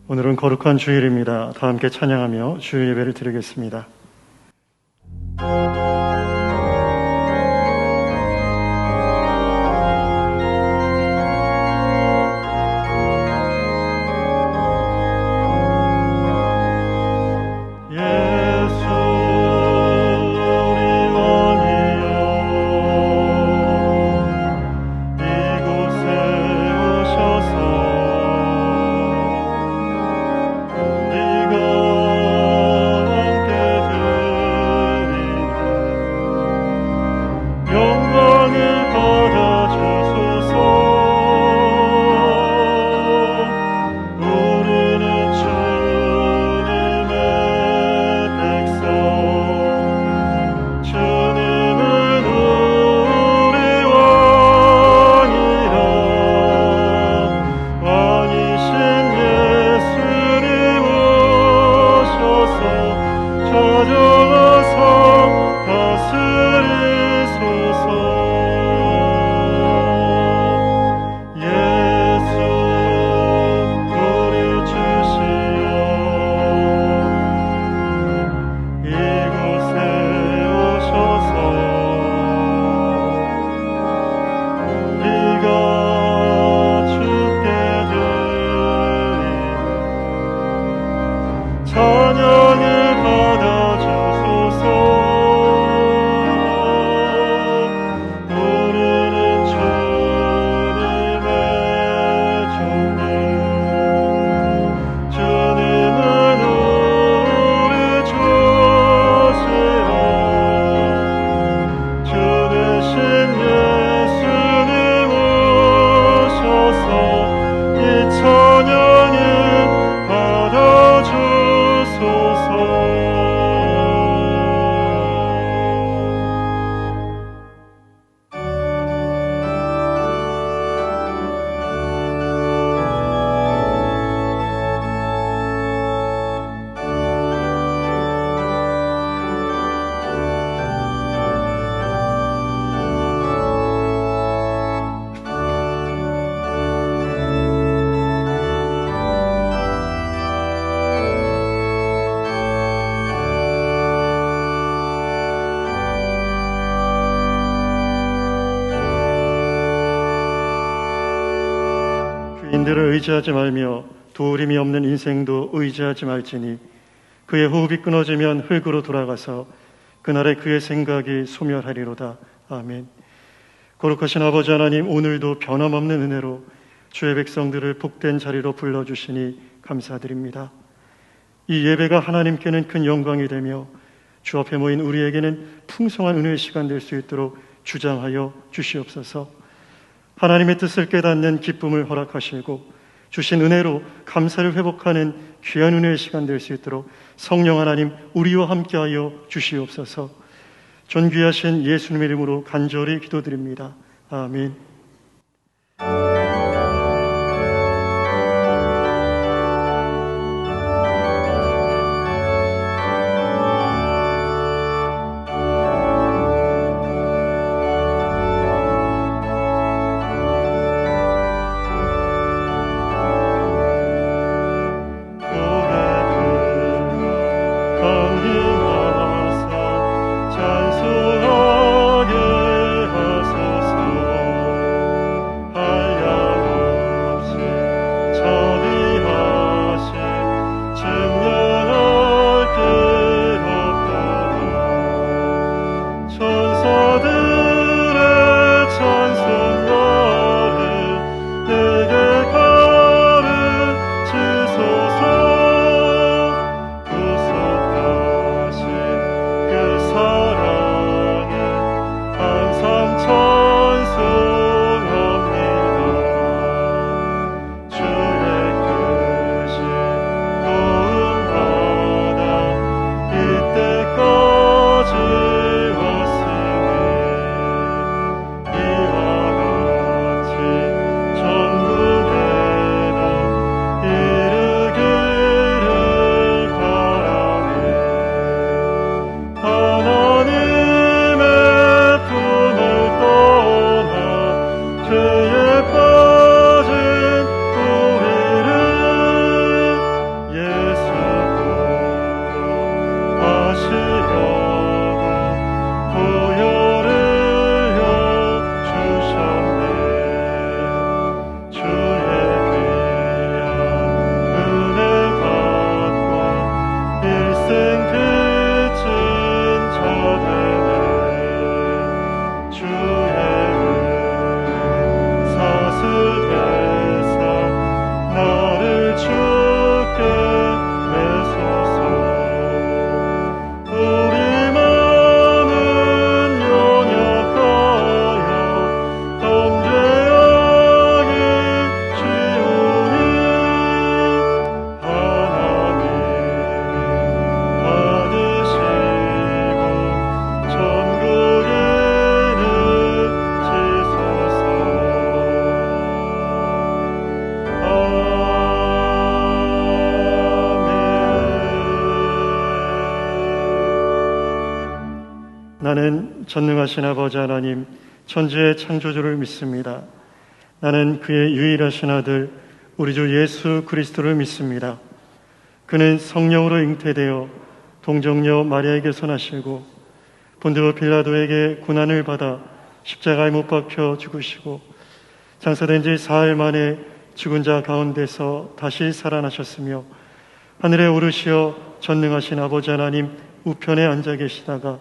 오늘은 거룩한 주일입니다. 다 함께 찬양하며 주일 예배를 드리겠습니다. 인들을 의지하지 말며 도우림이 없는 인생도 의지하지 말지니 그의 호흡이 끊어지면 흙으로 돌아가서 그날에 그의 생각이 소멸하리로다. 아멘. 거룩하신 아버지 하나님, 오늘도 변함없는 은혜로 주의 백성들을 복된 자리로 불러주시니 감사드립니다. 이 예배가 하나님께는 큰 영광이 되며 주 앞에 모인 우리에게는 풍성한 은혜의 시간 될 수 있도록 주장하여 주시옵소서. 하나님의 뜻을 깨닫는 기쁨을 허락하시고 주신 은혜로 감사를 회복하는 귀한 은혜의 시간 될 수 있도록 성령 하나님 우리와 함께하여 주시옵소서. 존귀하신 예수님의 이름으로 간절히 기도드립니다. 아멘. 찬송하게 하소서. 전능하신 아버지 하나님, 천지의 창조주를 믿습니다. 나는 그의 유일하신 아들 우리 주 예수 그리스도를 믿습니다. 그는 성령으로 잉태되어 동정녀 마리아에게서 나시고 본디오 빌라도에게 고난을 받아 십자가에 못 박혀 죽으시고 장사된 지 사흘 만에 죽은 자 가운데서 다시 살아나셨으며 하늘에 오르시어 전능하신 아버지 하나님 우편에 앉아 계시다가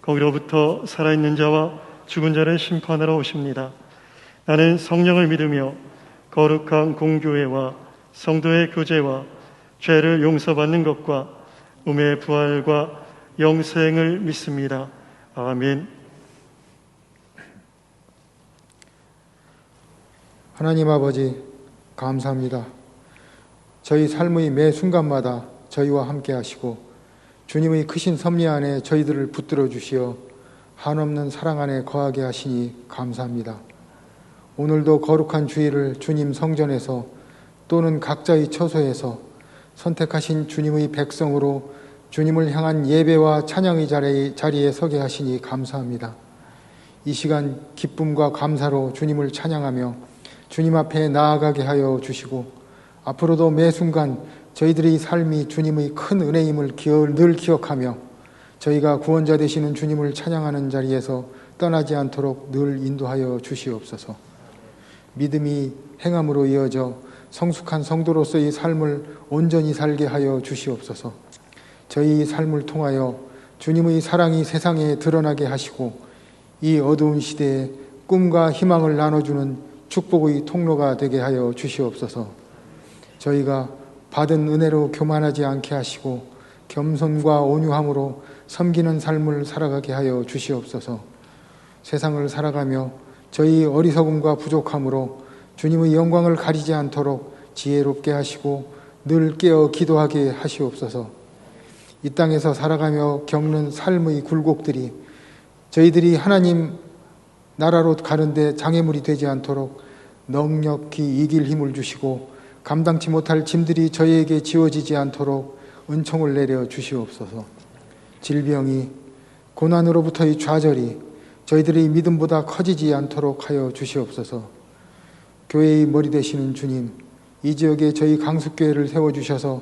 거기로부터 살아있는 자와 죽은 자를 심판하러 오십니다. 나는 성령을 믿으며 거룩한 공교회와 성도의 교제와 죄를 용서받는 것과 음의 부활과 영생을 믿습니다. 아멘. 하나님 아버지, 감사합니다. 저희 삶의 매 순간마다 저희와 함께 하시고 주님의 크신 섭리 안에 저희들을 붙들어 주시어 한없는 사랑 안에 거하게 하시니 감사합니다. 오늘도 거룩한 주일을 주님 성전에서 또는 각자의 처소에서 선택하신 주님의 백성으로 주님을 향한 예배와 찬양의 자리에 서게 하시니 감사합니다. 이 시간 기쁨과 감사로 주님을 찬양하며 주님 앞에 나아가게 하여 주시고 앞으로도 매 순간 저희들의 삶이 주님의 큰 은혜임을 늘 기억하며 저희가 구원자 되시는 주님을 찬양하는 자리에서 떠나지 않도록 늘 인도하여 주시옵소서. 믿음이 행함으로 이어져 성숙한 성도로서의 삶을 온전히 살게 하여 주시옵소서. 저희 삶을 통하여 주님의 사랑이 세상에 드러나게 하시고 이 어두운 시대에 꿈과 희망을 나눠주는 축복의 통로가 되게 하여 주시옵소서. 저희가 받은 은혜로 교만하지 않게 하시고 겸손과 온유함으로 섬기는 삶을 살아가게 하여 주시옵소서. 세상을 살아가며 저희 어리석음과 부족함으로 주님의 영광을 가리지 않도록 지혜롭게 하시고 늘 깨어 기도하게 하시옵소서. 이 땅에서 살아가며 겪는 삶의 굴곡들이 저희들이 하나님 나라로 가는데 장애물이 되지 않도록 넉넉히 이길 힘을 주시고 감당치 못할 짐들이 저희에게 지워지지 않도록 은총을 내려 주시옵소서. 질병이 고난으로부터의 좌절이 저희들의 믿음보다 커지지 않도록 하여 주시옵소서. 교회의 머리 되시는 주님, 이 지역에 저희 강숙교회를 세워주셔서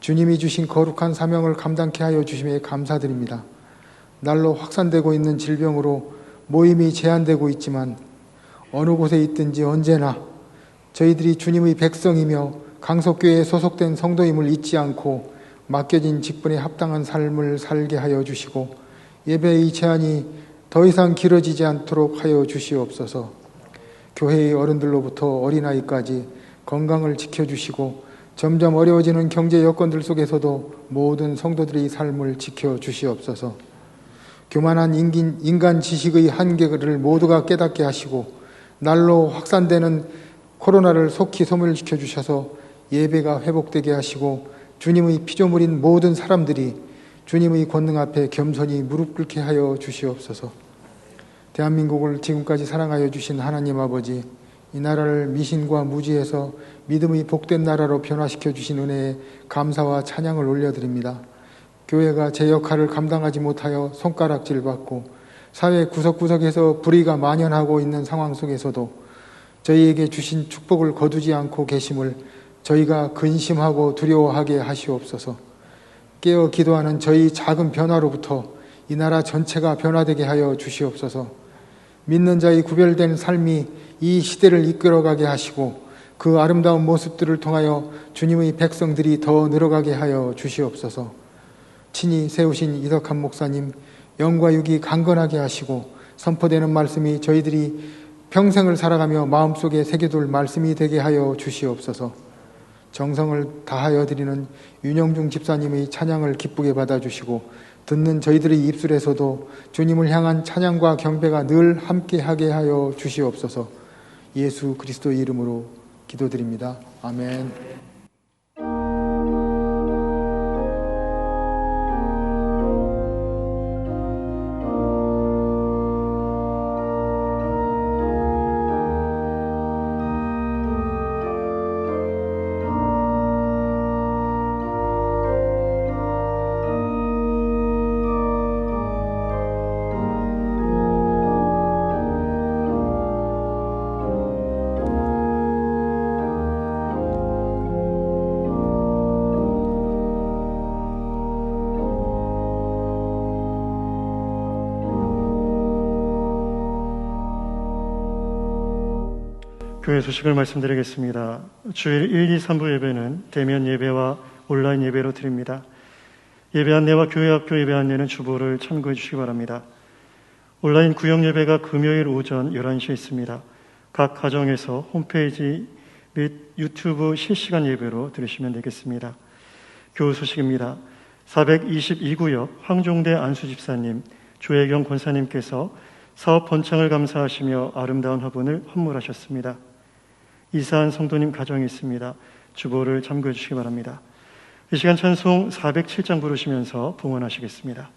주님이 주신 거룩한 사명을 감당케 하여 주심에 감사드립니다. 날로 확산되고 있는 질병으로 모임이 제한되고 있지만 어느 곳에 있든지 언제나 저희들이 주님의 백성이며 강석교회에 소속된 성도임을 잊지 않고 맡겨진 직분에 합당한 삶을 살게 하여 주시고 예배의 제한이 더 이상 길어지지 않도록 하여 주시옵소서. 교회의 어른들로부터 어린아이까지 건강을 지켜주시고 점점 어려워지는 경제 여건들 속에서도 모든 성도들의 삶을 지켜주시옵소서. 교만한 인간 지식의 한계를 모두가 깨닫게 하시고 날로 확산되는 코로나를 속히 소멸시켜 주셔서 예배가 회복되게 하시고 주님의 피조물인 모든 사람들이 주님의 권능 앞에 겸손히 무릎 꿇게 하여 주시옵소서. 대한민국을 지금까지 사랑하여 주신 하나님 아버지, 이 나라를 미신과 무지에서 믿음의 복된 나라로 변화시켜 주신 은혜에 감사와 찬양을 올려드립니다. 교회가 제 역할을 감당하지 못하여 손가락질 받고 사회 구석구석에서 불의가 만연하고 있는 상황 속에서도 저희에게 주신 축복을 거두지 않고 계심을 저희가 근심하고 두려워하게 하시옵소서. 깨어 기도하는 저희 작은 변화로부터 이 나라 전체가 변화되게 하여 주시옵소서. 믿는 자의 구별된 삶이 이 시대를 이끌어가게 하시고 그 아름다운 모습들을 통하여 주님의 백성들이 더 늘어가게 하여 주시옵소서. 친히 세우신 이덕한 목사님 영과 육이 강건하게 하시고 선포되는 말씀이 저희들이 평생을 살아가며 마음속에 새겨둘 말씀이 되게 하여 주시옵소서. 정성을 다하여 드리는 윤영중 집사님의 찬양을 기쁘게 받아주시고 듣는 저희들의 입술에서도 주님을 향한 찬양과 경배가 늘 함께하게 하여 주시옵소서. 예수 그리스도의 이름으로 기도드립니다. 아멘. 교회 소식을 말씀드리겠습니다. 주일 1, 2, 3부 예배는 대면 예배와 온라인 예배로 드립니다. 예배 안내와 교회 학교 예배 안내는 주보를 참고해 주시기 바랍니다. 온라인 구역 예배가 금요일 오전 11시에 있습니다. 각 가정에서 홈페이지 및 유튜브 실시간 예배로 들으시면 되겠습니다. 교우 소식입니다. 422구역 황종대 안수집사님, 조혜경 권사님께서 사업 번창을 감사하시며 아름다운 화분을 헌물하셨습니다. 이사한 성도님 가정이 있습니다. 주보를 참고해 주시기 바랍니다. 이 시간 찬송 407장 부르시면서 봉헌하시겠습니다.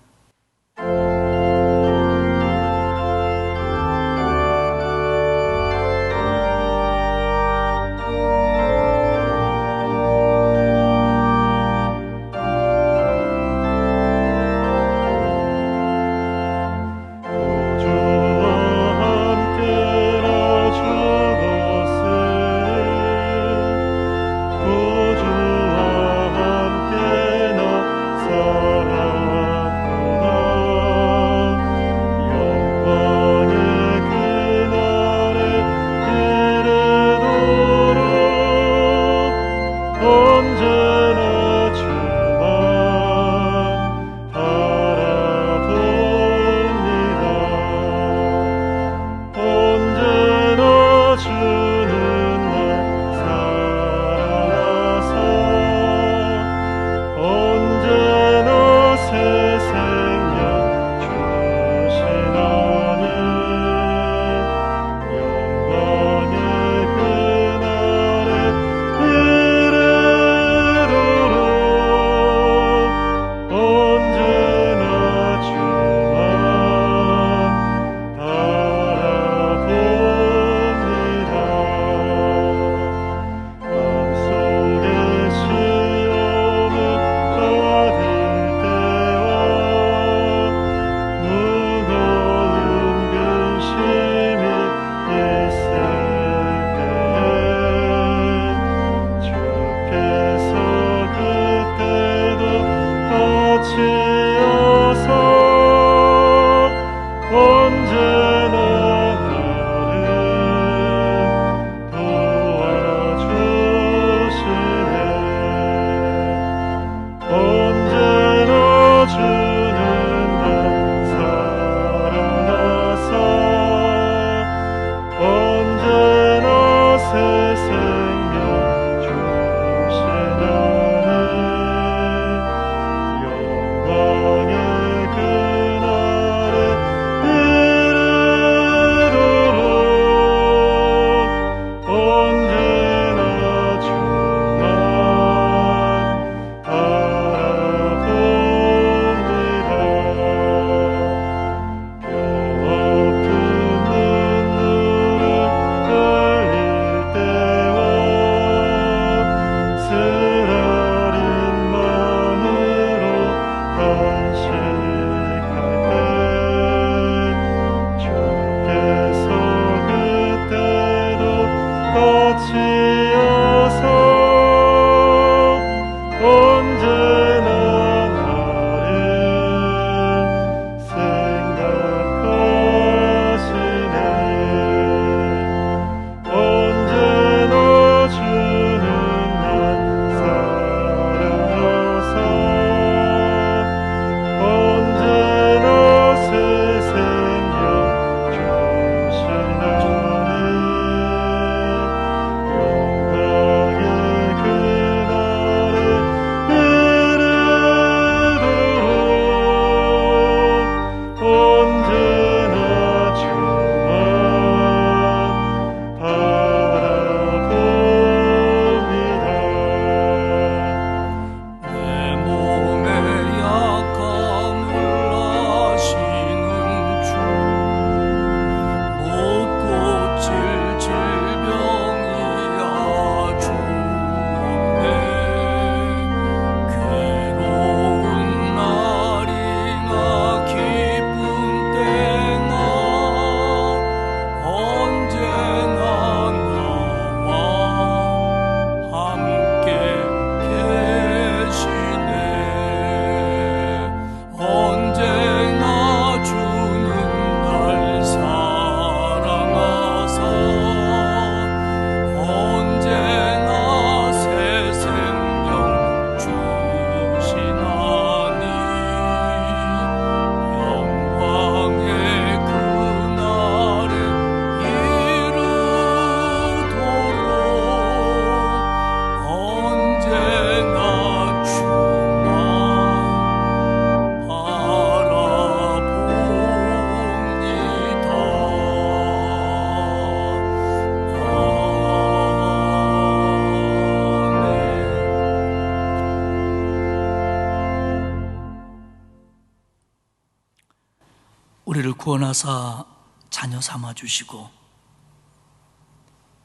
구원하사 자녀 삼아주시고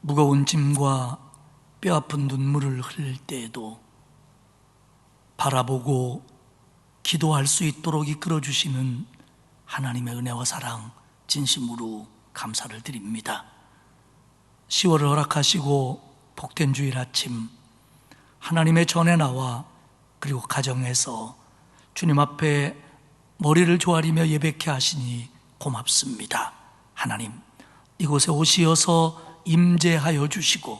무거운 짐과 뼈아픈 눈물을 흘릴 때에도 바라보고 기도할 수 있도록 이끌어주시는 하나님의 은혜와 사랑 진심으로 감사를 드립니다. 10월을 허락하시고 복된 주일 아침 하나님의 전에 나와 그리고 가정에서 주님 앞에 머리를 조아리며 예배케 하시니 고맙습니다. 하나님, 이곳에 오시어서 임재하여 주시고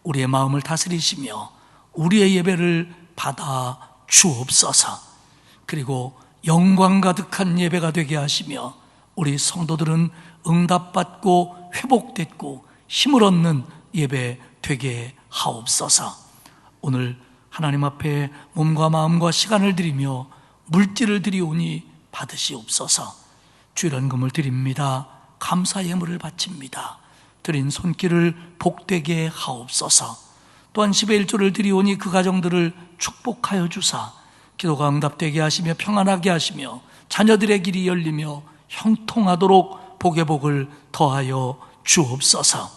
우리의 마음을 다스리시며 우리의 예배를 받아 주옵소서. 그리고 영광 가득한 예배가 되게 하시며 우리 성도들은 응답받고 회복됐고 힘을 얻는 예배 되게 하옵소서. 오늘 하나님 앞에 몸과 마음과 시간을 드리며 물질을 드리오니 받으시옵소서. 주일헌금을 드립니다. 감사 예물을 바칩니다. 드린 손길을 복되게 하옵소서. 또한 10의 1조를 드리오니 그 가정들을 축복하여 주사 기도가 응답되게 하시며 평안하게 하시며 자녀들의 길이 열리며 형통하도록 복의 복을 더하여 주옵소서.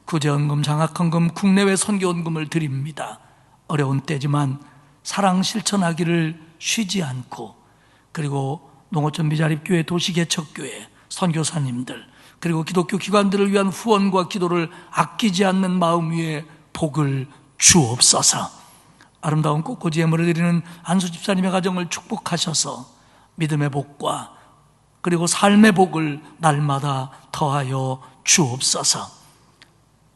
구제헌금, 장학헌금, 국내외 선교헌금을 드립니다. 어려운 때지만 사랑 실천하기를 쉬지 않고, 그리고 농어촌 미자립교회, 도시개척교회, 선교사님들, 그리고 기독교 기관들을 위한 후원과 기도를 아끼지 않는 마음 위에 복을 주옵소서. 아름다운 꽃꽂이 예물을 드리는 안수 집사님의 가정을 축복하셔서 믿음의 복과 그리고 삶의 복을 날마다 더하여 주옵소서.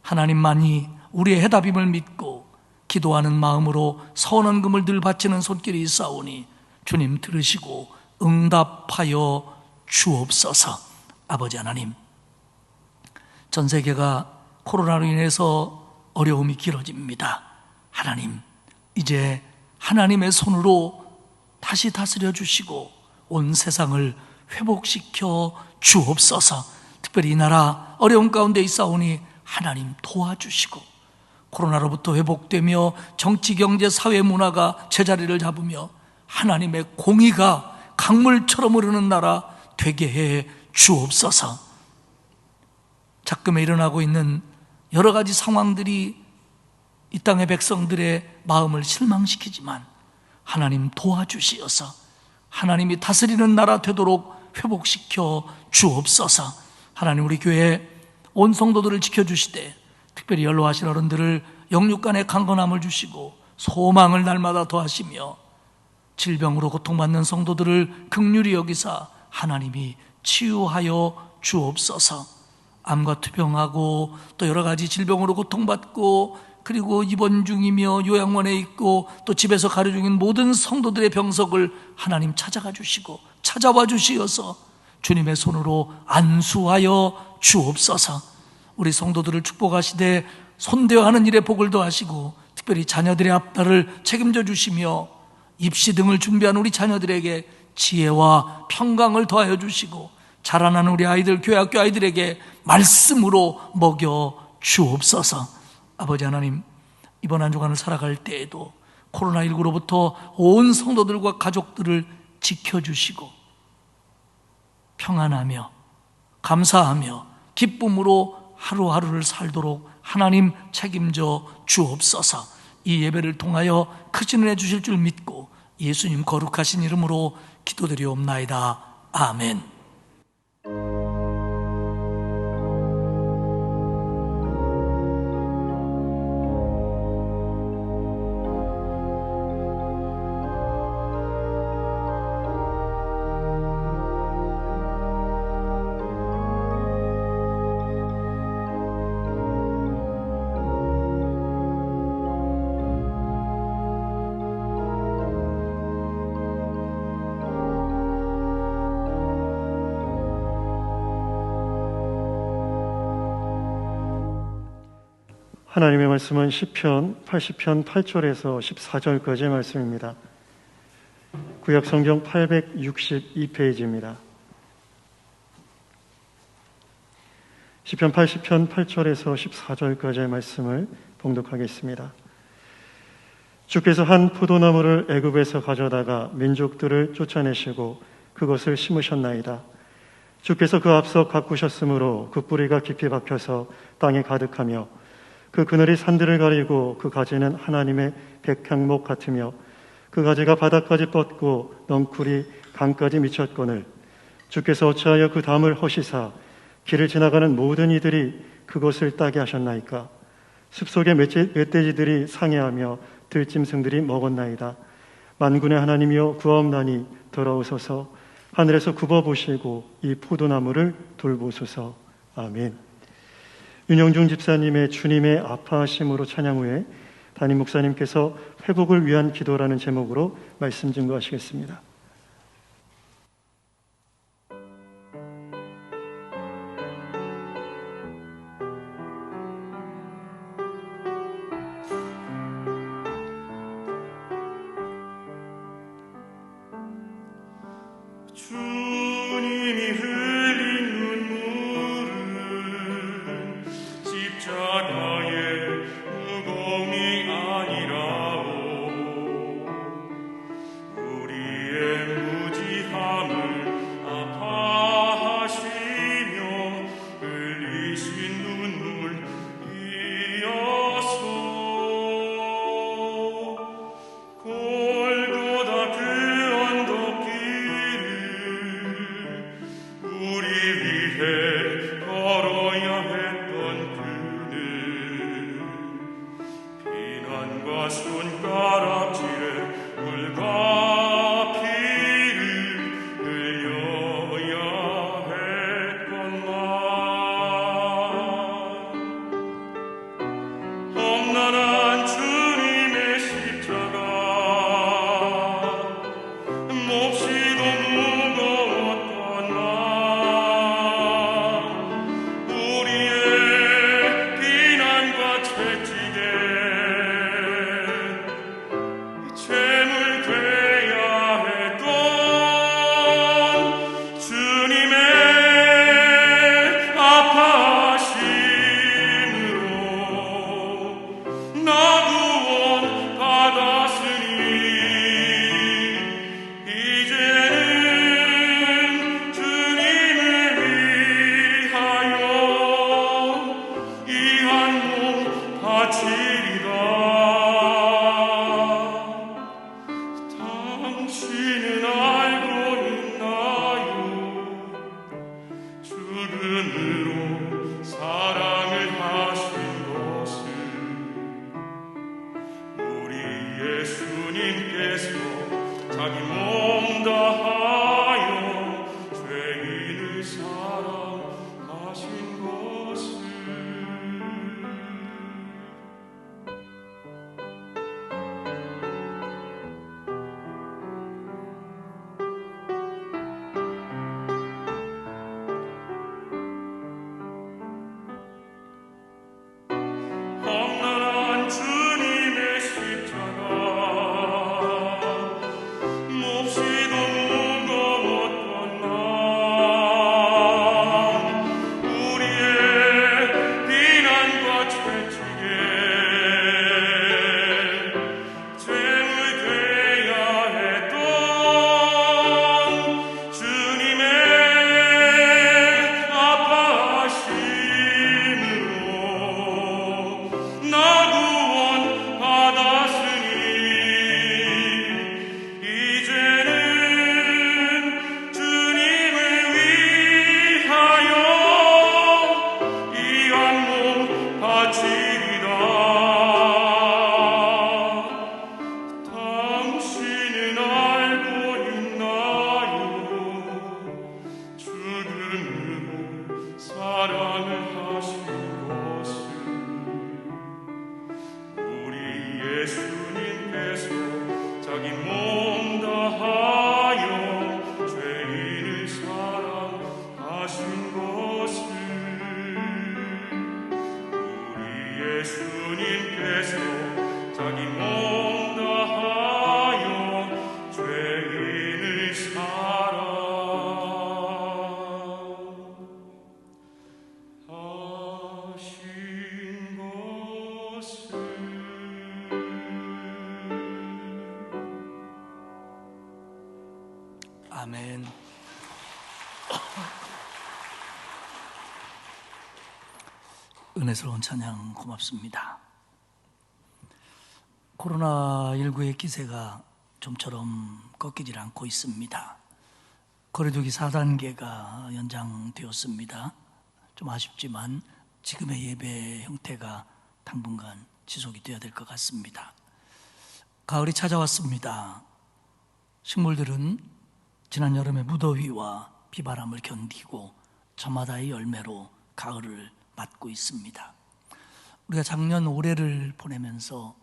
하나님만이 우리의 해답임을 믿고 기도하는 마음으로 선헌금을 늘 바치는 손길이 있사오니 주님 들으시고 응답하여 주옵소서. 아버지 하나님, 전 세계가 코로나로 인해서 어려움이 길어집니다. 하나님, 이제 하나님의 손으로 다시 다스려 주시고 온 세상을 회복시켜 주옵소서. 특별히 이 나라 어려운 가운데 있사오니 하나님 도와주시고 코로나로부터 회복되며 정치, 경제, 사회, 문화가 제자리를 잡으며 하나님의 공의가 강물처럼 흐르는 나라 되게 해 주옵소서. 작금에 일어나고 있는 여러 가지 상황들이 이 땅의 백성들의 마음을 실망시키지만 하나님 도와주시어서 하나님이 다스리는 나라 되도록 회복시켜 주옵소서. 하나님, 우리 교회 온 성도들을 지켜주시되 특별히 연로하신 어른들을 영육간의 강건함을 주시고 소망을 날마다 더하시며 질병으로 고통받는 성도들을 긍휼히 여기사 하나님이 치유하여 주옵소서. 암과 투병하고 또 여러 가지 질병으로 고통받고 그리고 입원 중이며 요양원에 있고 또 집에서 가려 중인 모든 성도들의 병석을 하나님 찾아가 주시고 찾아와 주시어서 주님의 손으로 안수하여 주옵소서. 우리 성도들을 축복하시되 손대어하는 일에 복을 더하시고 특별히 자녀들의 앞날을 책임져 주시며 입시 등을 준비한 우리 자녀들에게 지혜와 평강을 더하여 주시고 자라나는 우리 아이들, 교회학교 아이들에게 말씀으로 먹여 주옵소서. 아버지 하나님, 이번 한 주간을 살아갈 때에도 코로나19로부터 온 성도들과 가족들을 지켜주시고 평안하며 감사하며 기쁨으로 하루하루를 살도록 하나님 책임져 주옵소서. 이 예배를 통하여 크신 은혜 주실 줄 믿고 예수님 거룩하신 이름으로 기도드리옵나이다. 아멘. 하나님의 말씀은 시편 80편 8절에서 14절까지의 말씀입니다. 구약 성경 862페이지입니다. 시편 80편 8절에서 14절까지의 말씀을 봉독하겠습니다. 주께서 한 포도나무를 애굽에서 가져다가 민족들을 쫓아내시고 그것을 심으셨나이다. 주께서 그 앞서 가꾸셨으므로 그 뿌리가 깊이 박혀서 땅에 가득하며 그 그늘이 산들을 가리고 그 가지는 하나님의 백향목 같으며 그 가지가 바닥까지 뻗고 넝쿨이 강까지 미쳤거늘 주께서 어찌하여 그 담을 허시사 길을 지나가는 모든 이들이 그것을 따게 하셨나이까. 숲속의 멧돼지들이 상해하며 들짐승들이 먹었나이다. 만군의 하나님이여 구하옵나니 돌아오소서. 하늘에서 굽어보시고 이 포도나무를 돌보소서. 아멘. 윤영중 집사님의 주님의 아파하심으로 찬양 후에 담임 목사님께서 회복을 위한 기도라는 제목으로 말씀 증거하시겠습니다. 주님이 흘린 눈물은 십자가의 무거움이 아니라오. 우리의 무지함을 아파하시며 흘리신 눈물이었소. 골고다 그 언덕길을 우리 위해 걸어야 했던 그는 비난과 손가락질에 물과 피를 흘려야 했건만 험난한 주님의 십자가 몹시도 무거웠건만 우리의 비난과 채찍에 재물 되어야 했던 주님의 아파하심으로 나 구원 받았으니 이제는 주님을 위하여 이 한 몸 바치리다. 당신은 알고 있나요? 죽음으로 사랑을 하신 것을 우리 예수님께서 자기 몸 다하여 죄인을 사랑하신 것을. 험난한 주님의 십자가 몹시도 무거웠건만 우리의 비난과 채찍에 재물 되어야 했던 주님의 아파하심으로 나 구원 받았으니 이제는 주님을 위하여 이 한 몸 바치리다. 당신은 알고 있나요? 죽음으로 사랑을 하신 것을 우리 예수님께서 자기 몸 다하여 죄인을 사랑하신 것을 우리 예수님께서 자기 몸 다하여 죄인을 사랑하신 것을. 아멘. 은혜스러운 찬양 고맙습니다. 코로나19의 기세가 좀처럼 꺾이질 않고 있습니다. 거리두기 4단계가 연장되었습니다. 좀 아쉽지만 지금의 예배 형태가 당분간 지속이 되어야 될 것 같습니다. 가을이 찾아왔습니다. 식물들은 지난 여름의 무더위와 비바람을 견디고 저마다의 열매로 가을을 맞고 있습니다. 우리가 작년 올해를 보내면서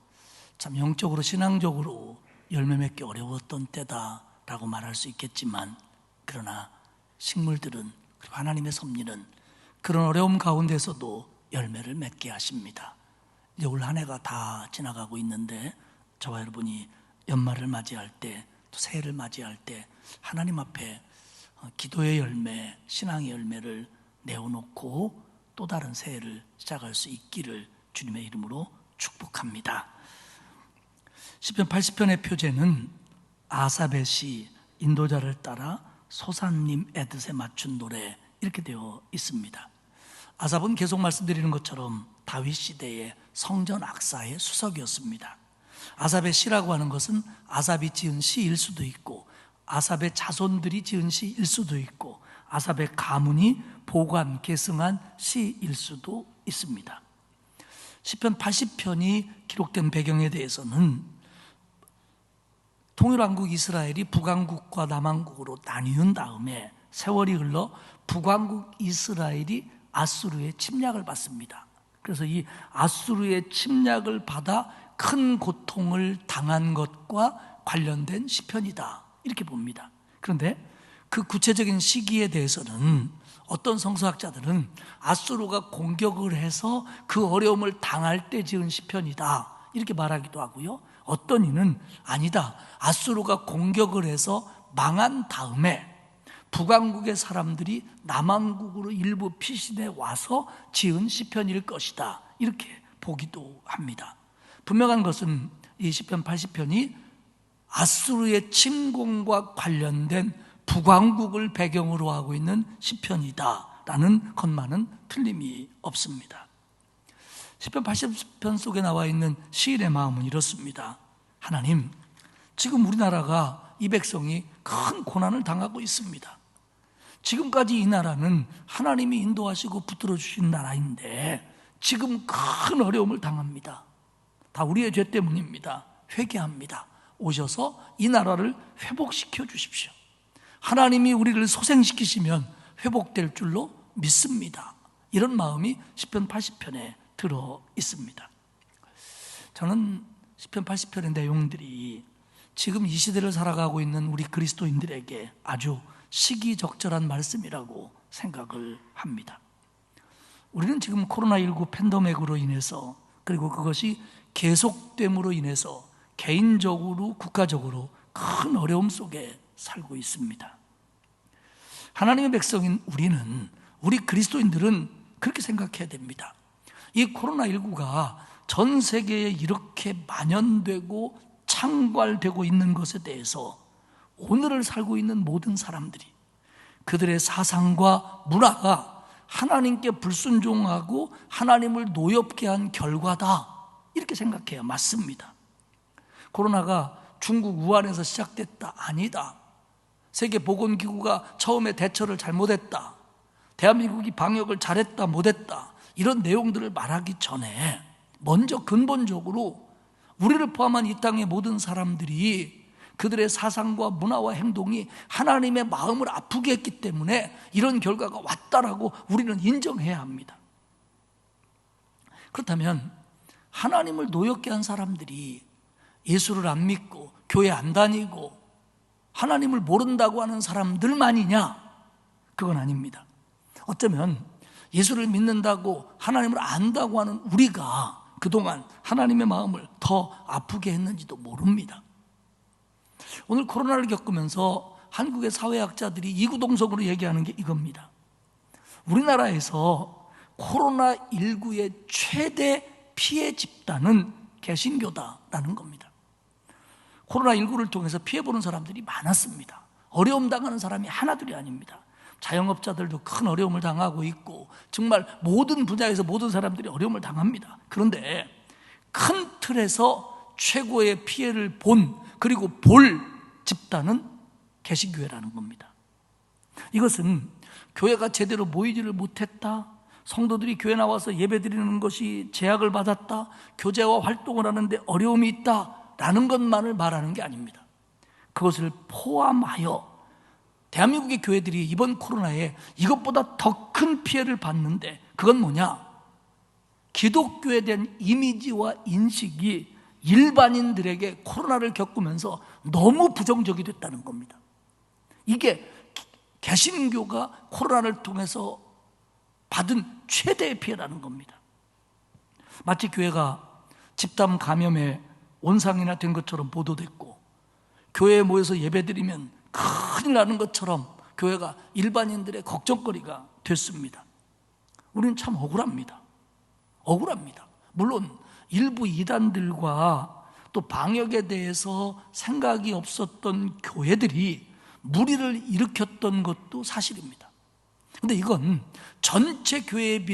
참 영적으로 신앙적으로 열매 맺기 어려웠던 때다라고 말할 수 있겠지만, 그러나 식물들은, 그리고 하나님의 섭리는 그런 어려움 가운데서도 열매를 맺게 하십니다. 이제 올 한 해가 다 지나가고 있는데 저와 여러분이 연말을 맞이할 때, 또 새해를 맞이할 때 하나님 앞에 기도의 열매, 신앙의 열매를 내어놓고 또 다른 새해를 시작할 수 있기를 주님의 이름으로 축복합니다. 시편 80편의 표제는 아삽의 시, 인도자를 따라 소산님 에드에 맞춘 노래, 이렇게 되어 있습니다. 아삽은 계속 말씀드리는 것처럼 다윗 시대의 성전 악사의 수석이었습니다. 아삽의 시라고 하는 것은 아삽이 지은 시일 수도 있고, 아삽의 자손들이 지은 시일 수도 있고, 아삽의 가문이 보관, 계승한 시일 수도 있습니다. 시편 80편이 기록된 배경에 대해서는 통일왕국 이스라엘이 북왕국과 남왕국으로 나뉘은 다음에 세월이 흘러 북왕국 이스라엘이 아수르의 침략을 받습니다. 그래서 이 아수르의 침략을 받아 큰 고통을 당한 것과 관련된 시편이다, 이렇게 봅니다. 그런데 그 구체적인 시기에 대해서는 어떤 성서학자들은 아수르가 공격을 해서 그 어려움을 당할 때 지은 시편이다, 이렇게 말하기도 하고요. 어떤 이는 아니다, 아수르가 공격을 해서 망한 다음에 북왕국의 사람들이 남왕국으로 일부 피신해 와서 지은 시편일 것이다, 이렇게 보기도 합니다. 분명한 것은 이 시편 80편이 아수르의 침공과 관련된 북왕국을 배경으로 하고 있는 시편이다라는 것만은 틀림이 없습니다. 시편 80편 속에 나와 있는 시인의 마음은 이렇습니다. 하나님, 지금 우리나라가, 이 백성이 큰 고난을 당하고 있습니다. 지금까지 이 나라는 하나님이 인도하시고 붙들어 주신 나라인데 지금 큰 어려움을 당합니다. 다 우리의 죄 때문입니다. 회개합니다. 오셔서 이 나라를 회복시켜 주십시오. 하나님이 우리를 소생시키시면 회복될 줄로 믿습니다. 이런 마음이 시편 80편에 들어 있습니다. 저는 시편 80편의 내용들이 지금 이 시대를 살아가고 있는 우리 그리스도인들에게 아주 시기적절한 말씀이라고 생각을 합니다. 우리는 지금 코로나19 팬데믹으로 인해서, 그리고 그것이 계속됨으로 인해서 개인적으로, 국가적으로 큰 어려움 속에 살고 있습니다. 하나님의 백성인 우리는, 우리 그리스도인들은 그렇게 생각해야 됩니다. 이 코로나19가 전 세계에 이렇게 만연되고 창궐되고 있는 것에 대해서 오늘을 살고 있는 모든 사람들이, 그들의 사상과 문화가 하나님께 불순종하고 하나님을 노엽게 한 결과다, 이렇게 생각해야 맞습니다. 코로나가 중국 우한에서 시작됐다, 아니다. 세계보건기구가 처음에 대처를 잘못했다, 대한민국이 방역을 잘했다 못했다, 이런 내용들을 말하기 전에 먼저 근본적으로 우리를 포함한 이 땅의 모든 사람들이 그들의 사상과 문화와 행동이 하나님의 마음을 아프게 했기 때문에 이런 결과가 왔다라고 우리는 인정해야 합니다. 그렇다면 하나님을 노엽게 한 사람들이 예수를 안 믿고 교회 안 다니고 하나님을 모른다고 하는 사람들만이냐? 그건 아닙니다. 어쩌면 예수를 믿는다고 하나님을 안다고 하는 우리가 그동안 하나님의 마음을 더 아프게 했는지도 모릅니다. 오늘 코로나를 겪으면서 한국의 사회학자들이 이구동성으로 얘기하는 게 이겁니다. 우리나라에서 코로나19의 최대 피해 집단은 개신교다라는 겁니다. 코로나19를 통해서 피해보는 사람들이 많았습니다. 어려움 당하는 사람이 하나둘이 아닙니다. 자영업자들도 큰 어려움을 당하고 있고 정말 모든 분야에서 모든 사람들이 어려움을 당합니다. 그런데 큰 틀에서 최고의 피해를 본 그리고 볼 집단은 개신교회라는 겁니다. 이것은 교회가 제대로 모이지를 못했다, 성도들이 교회 나와서 예배드리는 것이 제약을 받았다, 교제와 활동을 하는데 어려움이 있다라는 것만을 말하는 게 아닙니다. 그것을 포함하여 대한민국의 교회들이 이번 코로나에 이것보다 더 큰 피해를 봤는데 그건 뭐냐? 기독교에 대한 이미지와 인식이 일반인들에게 코로나를 겪으면서 너무 부정적이 됐다는 겁니다. 이게 개신교가 코로나를 통해서 받은 최대의 피해라는 겁니다. 마치 교회가 집단 감염에 온상이나 된 것처럼 보도됐고 교회에 모여서 예배드리면 큰일 나는 것처럼 교회가 일반인들의 걱정거리가 됐습니다. 우리는 참 억울합니다. 물론 일부 이단들과 또 방역에 대해서 생각이 없었던 교회들이 무리를 일으켰던 것도 사실입니다. 그런데 이건 전체 교회에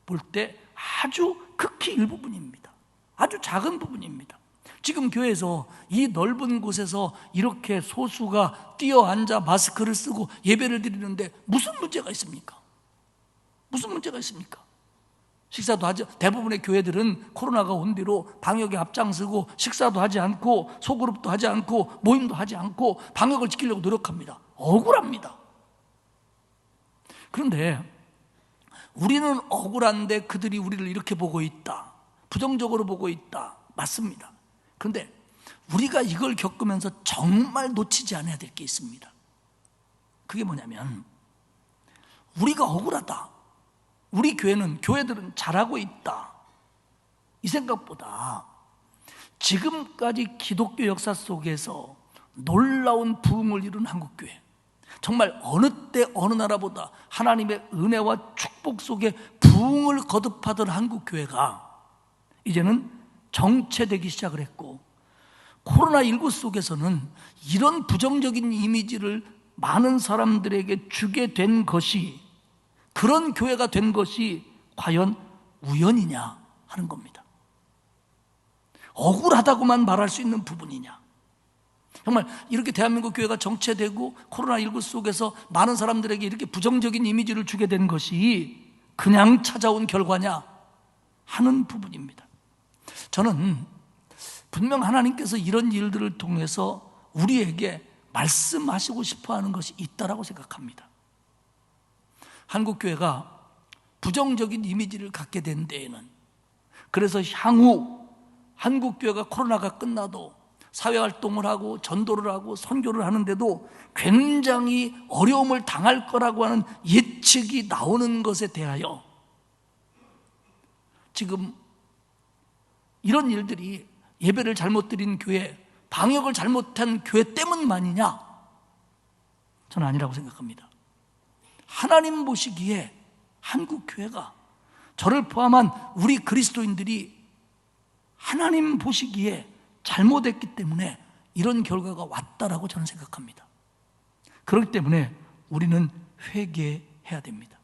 볼 때 아주 극히 일부분입니다. 아주 작은 부분입니다. 지금 교회에서 이 넓은 곳에서 이렇게 소수가 뛰어앉아 마스크를 쓰고 예배를 드리는데 무슨 문제가 있습니까? 식사도 하지, 대부분의 교회들은 코로나가 온 뒤로 방역에 앞장서고 식사도 하지 않고 소그룹도 하지 않고 모임도 하지 않고 방역을 지키려고 노력합니다. 억울합니다. 그런데 우리는 억울한데 그들이 우리를 이렇게 보고 있다, 부정적으로 보고 있다, 맞습니다. 그런데 우리가 이걸 겪으면서 정말 놓치지 않아야 될 게 있습니다. 그게 뭐냐면 우리가 억울하다, 우리 교회들은 잘하고 있다, 이 생각보다 지금까지 기독교 역사 속에서 놀라운 부흥을 이룬 한국교회, 정말 어느 때 어느 나라보다 하나님의 은혜와 축복 속에 부흥을 거듭하던 한국교회가 이제는 정체되기 시작을 했고, 코로나19 속에서는 이런 부정적인 이미지를 많은 사람들에게 주게 된 것이, 그런 교회가 된 것이 과연 우연이냐 하는 겁니다. 억울하다고만 말할 수 있는 부분이냐? 정말 이렇게 대한민국 교회가 정체되고 코로나19 속에서 많은 사람들에게 이렇게 부정적인 이미지를 주게 된 것이 그냥 찾아온 결과냐 하는 부분입니다. 저는 분명 하나님께서 이런 일들을 통해서 우리에게 말씀하시고 싶어 하는 것이 있다라고 생각합니다. 한국교회가 부정적인 이미지를 갖게 된 데에는, 그래서 향후 한국교회가 코로나가 끝나도 사회활동을 하고 전도를 하고 선교를 하는데도 굉장히 어려움을 당할 거라고 하는 예측이 나오는 것에 대하여 지금 이런 일들이 예배를 잘못 드린 교회, 방역을 잘못한 교회 때문만이냐? 저는 아니라고 생각합니다. 하나님 보시기에 한국교회가, 저를 포함한 우리 그리스도인들이 하나님 보시기에 잘못했기 때문에 이런 결과가 왔다라고 저는 생각합니다. 그렇기 때문에 우리는 회개해야 됩니다.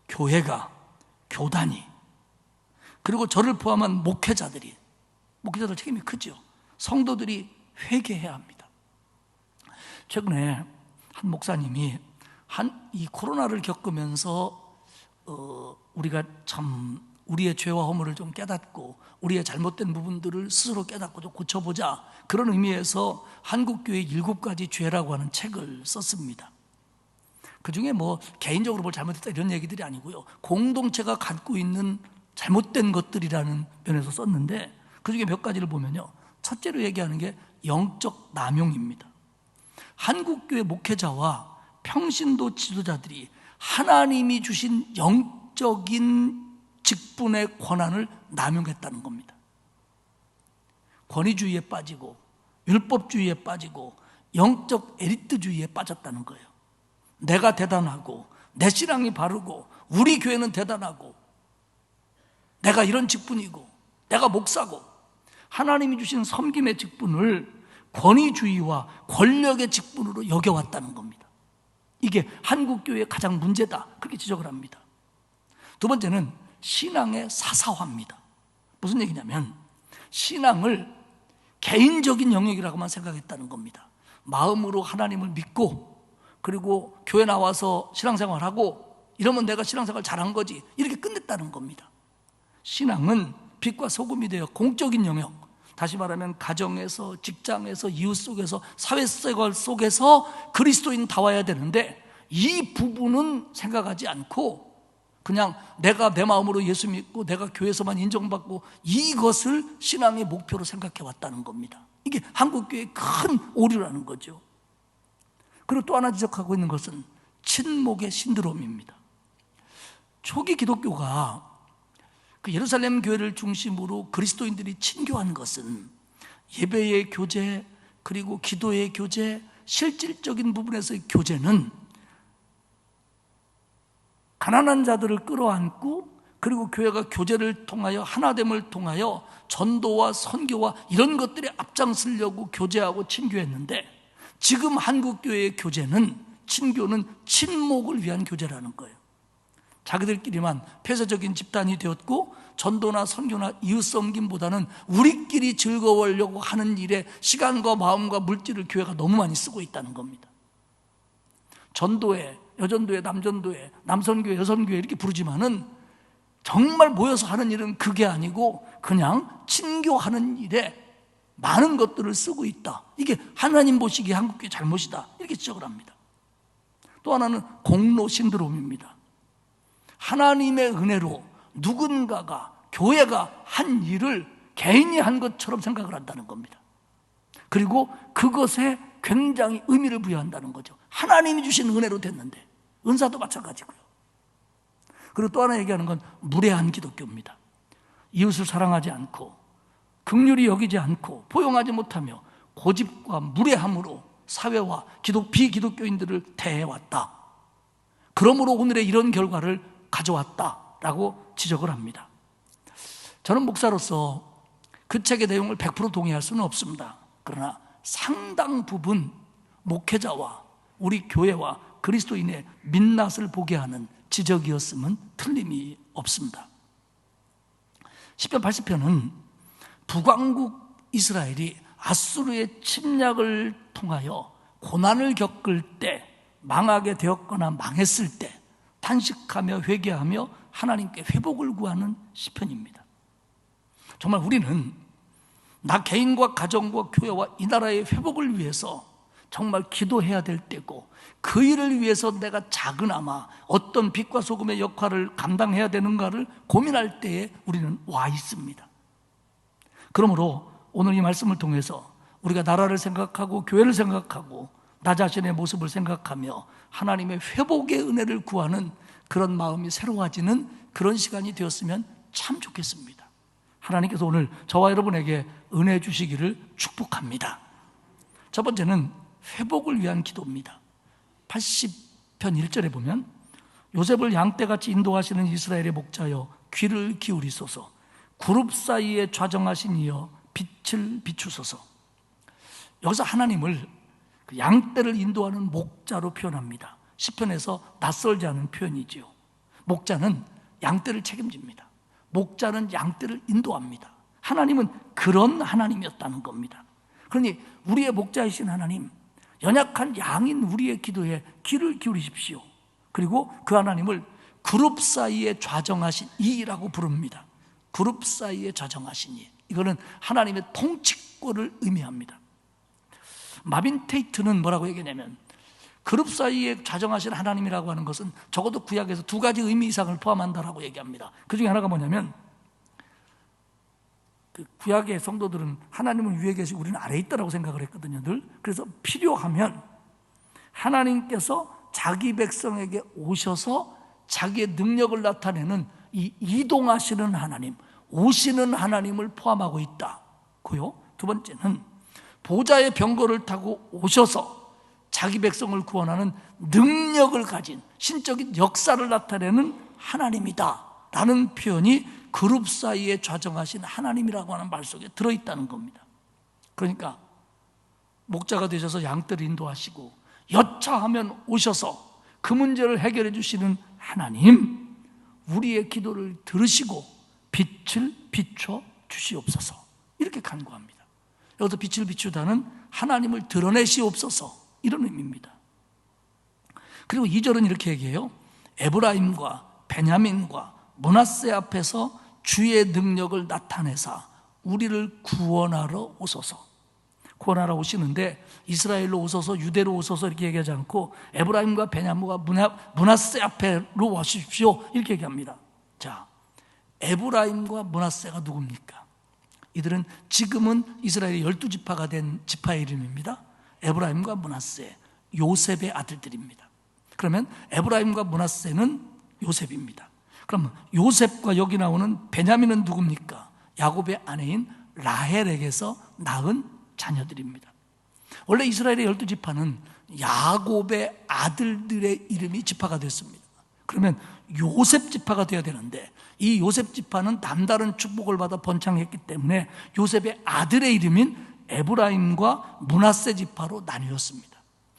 교회가, 교단이, 그리고 저를 포함한 목회자들 책임이 크죠. 성도들이 회개해야 합니다. 최근에 한 목사님이 이 코로나를 겪으면서 우리가 참 우리의 죄와 허물을 좀 깨닫고 우리의 잘못된 부분들을 스스로 깨닫고 좀 고쳐보자, 그런 의미에서 한국교회 7가지 죄라고 하는 책을 썼습니다. 그 중에 뭐 개인적으로 뭘 잘못했다 이런 얘기들이 아니고요, 공동체가 갖고 있는 잘못된 것들이라는 면에서 썼는데, 그 중에 몇 가지를 보면요, 첫째로 얘기하는 게 영적 남용입니다. 한국교회 목회자와 평신도 지도자들이 하나님이 주신 영적인 직분의 권한을 남용했다는 겁니다. 권위주의에 빠지고 율법주의에 빠지고 영적 에리트주의에 빠졌다는 거예요. 내가 대단하고 내 신앙이 바르고 우리 교회는 대단하고 내가 이런 직분이고 내가 목사고, 하나님이 주신 섬김의 직분을 권위주의와 권력의 직분으로 여겨왔다는 겁니다. 이게 한국교회의 가장 문제다, 그렇게 지적을 합니다. 두 번째는 신앙의 사사화입니다. 무슨 얘기냐면 신앙을 개인적인 영역이라고만 생각했다는 겁니다. 마음으로 하나님을 믿고 그리고 교회 나와서 신앙생활하고 이러면 내가 신앙생활 잘한 거지, 이렇게 끝냈다는 겁니다. 신앙은 빛과 소금이 되어 공적인 영역, 다시 말하면 가정에서, 직장에서, 이웃 속에서, 사회생활 속에서 그리스도인 다워야 되는데, 이 부분은 생각하지 않고 그냥 내가 내 마음으로 예수 믿고 내가 교회에서만 인정받고 이것을 신앙의 목표로 생각해 왔다는 겁니다. 이게 한국교회의 큰 오류라는 거죠. 그리고 또 하나 지적하고 있는 것은 친목의 신드롬입니다. 초기 기독교가 그 예루살렘 교회를 중심으로 그리스도인들이 친교한 것은 예배의 교제, 그리고 기도의 교제, 실질적인 부분에서의 교제는 가난한 자들을 끌어안고 그리고 교회가 교제를 통하여 하나됨을 통하여 전도와 선교와 이런 것들에 앞장서려고 교제하고 친교했는데, 지금 한국교회의 교제는, 친교는 친목을 위한 교제라는 거예요. 자기들끼리만 폐쇄적인 집단이 되었고 전도나 선교나 이웃 섬김보다는 우리끼리 즐거워하려고 하는 일에 시간과 마음과 물질을 교회가 너무 많이 쓰고 있다는 겁니다. 전도회, 여전도회, 남전도회, 남선교회, 여선교회 이렇게 부르지만은 정말 모여서 하는 일은 그게 아니고 그냥 친교하는 일에 많은 것들을 쓰고 있다. 이게 하나님 보시기에 한국교회 잘못이다, 이렇게 지적을 합니다. 또 하나는 공로 신드롬입니다. 하나님의 은혜로 누군가가, 교회가 한 일을 개인이 한 것처럼 생각을 한다는 겁니다. 그리고 그것에 굉장히 의미를 부여한다는 거죠. 하나님이 주신 은혜로 됐는데, 은사도 마찬가지고요. 그리고 또 하나 얘기하는 건 무례한 기독교입니다. 이웃을 사랑하지 않고 긍휼히 여기지 않고 포용하지 못하며 고집과 무례함으로 사회와 비기독교인들을 대해왔다. 그러므로 오늘의 이런 결과를 가져왔다라고 지적을 합니다. 저는 목사로서 그 책의 내용을 100% 동의할 수는 없습니다. 그러나 상당 부분 목회자와 우리 교회와 그리스도인의 민낯을 보게 하는 지적이었음은 틀림이 없습니다. 시편 80편은 북왕국 이스라엘이 아수르의 침략을 통하여 고난을 겪을 때, 망하게 되었거나 망했을 때 탄식하며 회개하며 하나님께 회복을 구하는 시편입니다. 정말 우리는 나 개인과 가정과 교회와 이 나라의 회복을 위해서 정말 기도해야 될 때고, 그 일을 위해서 내가 작은아마 어떤 빛과 소금의 역할을 감당해야 되는가를 고민할 때에 우리는 와 있습니다. 그러므로 오늘 이 말씀을 통해서 우리가 나라를 생각하고 교회를 생각하고 나 자신의 모습을 생각하며 하나님의 회복의 은혜를 구하는 그런 마음이 새로워지는 그런 시간이 되었으면 참 좋겠습니다. 하나님께서 오늘 저와 여러분에게 은혜 주시기를 축복합니다. 첫 번째는 회복을 위한 기도입니다. 80편 1절에 보면 요셉을 양떼같이 인도하시는 이스라엘의 목자여 귀를 기울이소서, 그룹 사이에 좌정하신 이여 빛을 비추소서. 여기서 하나님을 양떼를 인도하는 목자로 표현합니다. 시편에서 낯설지 않은 표현이지요. 목자는 양떼를 책임집니다. 목자는 양떼를 인도합니다. 하나님은 그런 하나님이었다는 겁니다. 그러니 우리의 목자이신 하나님, 연약한 양인 우리의 기도에 귀를 기울이십시오. 그리고 그 하나님을 그룹 사이에 좌정하신 이라고 부릅니다. 그룹 사이에 좌정하신 이, 이거는 하나님의 통치권을 의미합니다. 마빈 테이트는 뭐라고 얘기하냐면, 그룹 사이에 좌정하신 하나님이라고 하는 것은 적어도 구약에서 두 가지 의미 이상을 포함한다라고 얘기합니다. 그 중에 하나가 뭐냐면, 그 구약의 성도들은 하나님은 위에 계시고 우리는 아래에 있다라고 생각을 했거든요, 늘. 그래서 필요하면 하나님께서 자기 백성에게 오셔서 자기의 능력을 나타내는 이 이동하시는 하나님, 오시는 하나님을 포함하고 있다고요. 두 번째는 보좌의 병거를 타고 오셔서 자기 백성을 구원하는 능력을 가진 신적인 역사를 나타내는 하나님이다 라는 표현이 그룹 사이에 좌정하신 하나님이라고 하는 말 속에 들어있다는 겁니다. 그러니까 목자가 되셔서 양떼를 인도하시고 여차하면 오셔서 그 문제를 해결해 주시는 하나님, 우리의 기도를 들으시고 빛을 비춰 주시옵소서. 이렇게 간구합니다. 여기서 빛을 비추다는 하나님을 드러내시옵소서, 이런 의미입니다. 그리고 2절은 이렇게 얘기해요. 에브라임과 베냐민과 므낫세 앞에서 주의 능력을 나타내사 우리를 구원하러 오소서. 구원하러 오시는데 이스라엘로 오소서, 유대로 오소서 이렇게 얘기하지 않고 에브라임과 베냐민과 므낫세 앞에로 오십시오 이렇게 얘기합니다. 자, 에브라임과 므낫세가 누굽니까? 이들은 지금은 이스라엘의 12지파가 된 지파의 이름입니다. 에브라임과 므낫세, 요셉의 아들들입니다. 그러면 에브라임과 므낫세는 요셉입니다. 그럼 요셉과 여기 나오는 베냐민은 누굽니까? 야곱의 아내인 라헬에게서 낳은 자녀들입니다. 원래 이스라엘의 12지파는 야곱의 아들들의 이름이 지파가 됐습니다. 그러면 요셉 지파가 되어야 되는데 이 요셉 지파는 남다른 축복을 받아 번창했기 때문에 요셉의 아들의 이름인 에브라임과 므낫세 지파로 나뉘었습니다.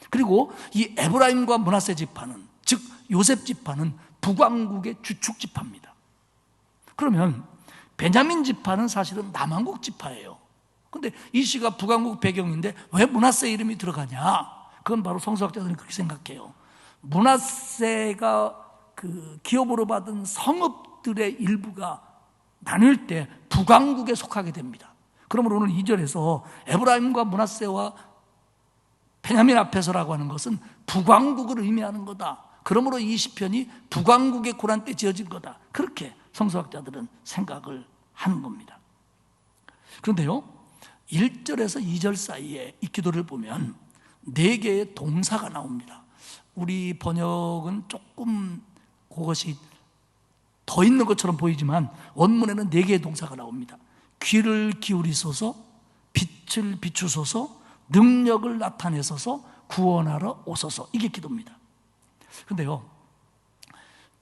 그리고 이 에브라임과 므낫세 지파는, 즉 요셉 지파는 북왕국의 주축 지파입니다. 그러면 베냐민 지파는 사실은 남왕국 지파예요. 그런데 이 시가 북왕국 배경인데 왜 므낫세 이름이 들어가냐? 그건 바로 성서학자들은 그렇게 생각해요. 므낫세가 그 기업으로 받은 성읍들의 일부가 나눌 때 북왕국에 속하게 됩니다. 그러므로 오늘 2절에서 에브라임과 므낫세와 베냐민 앞에서라고 하는 것은 북왕국을 의미하는 거다. 그러므로 이 시편이 북왕국의 고난 때 지어진 거다. 그렇게 성서학자들은 생각을 하는 겁니다. 그런데요, 1절에서 2절 사이에 이 기도를 보면 4개의 동사가 나옵니다. 우리 번역은 조금 그것이 더 있는 것처럼 보이지만 원문에는 4개의 동사가 나옵니다. 귀를 기울이소서, 빛을 비추소서, 능력을 나타내소서, 구원하러 오소서. 이게 기도입니다. 그런데요,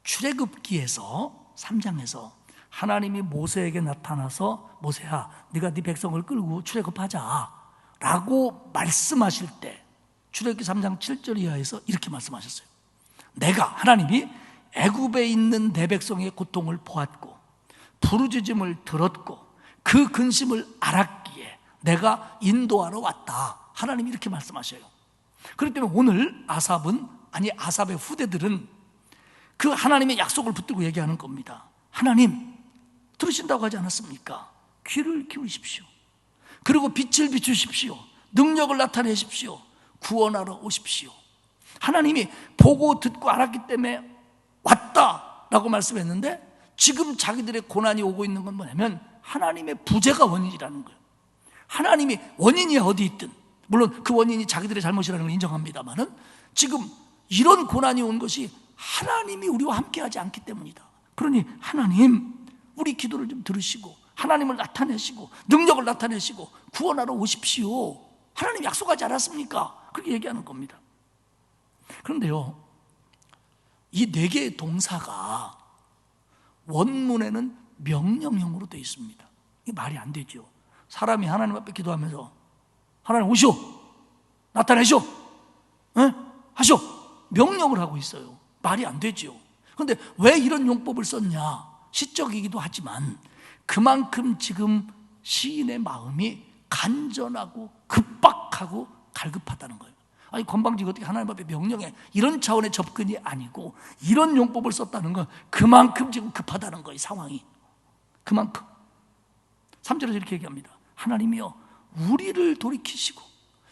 출애굽기에서 3장에서 하나님이 모세에게 나타나서 모세야, 네가 네 백성을 끌고 출애굽하자 라고 말씀하실 때 출애굽기 3장 7절 이하에서 이렇게 말씀하셨어요. 내가, 하나님이 애굽에 있는 내 백성의 고통을 보았고 부르짖음을 들었고 그 근심을 알았기에 내가 인도하러 왔다. 하나님이 이렇게 말씀하셔요. 그렇기 때문에 오늘 아삽의 후대들은 그 하나님의 약속을 붙들고 얘기하는 겁니다. 하나님, 들으신다고 하지 않았습니까? 귀를 기울이십시오. 그리고 빛을 비추십시오. 능력을 나타내십시오. 구원하러 오십시오. 하나님이 보고 듣고 알았기 때문에 왔다라고 말씀했는데 지금 자기들의 고난이 오고 있는 건 뭐냐면 하나님의 부재가 원인이라는 거예요. 하나님이 원인이 어디 있든, 물론 그 원인이 자기들의 잘못이라는 걸 인정합니다만은 지금 이런 고난이 온 것이 하나님이 우리와 함께하지 않기 때문이다. 그러니 하나님, 우리 기도를 좀 들으시고 하나님을 나타내시고 능력을 나타내시고 구원하러 오십시오. 하나님 약속하지 않았습니까? 그렇게 얘기하는 겁니다. 그런데요, 이 4개의 동사가 원문에는 명령형으로 되어 있습니다. 이게 말이 안 되죠. 사람이 하나님 앞에 기도하면서 하나님 오시오, 나타내시오, 하시오, 명령을 하고 있어요. 말이 안 되죠. 그런데 왜 이런 용법을 썼냐? 시적이기도 하지만 그만큼 지금 시인의 마음이 간절하고 급박하고 갈급하다는 거예요. 아니, 건방지게 어떻게 하나님 앞에 명령해, 이런 차원의 접근이 아니고 이런 용법을 썼다는 건 그만큼 지금 급하다는 거예요. 상황이 그만큼. 3절에서 이렇게 얘기합니다. 하나님이여, 우리를 돌이키시고,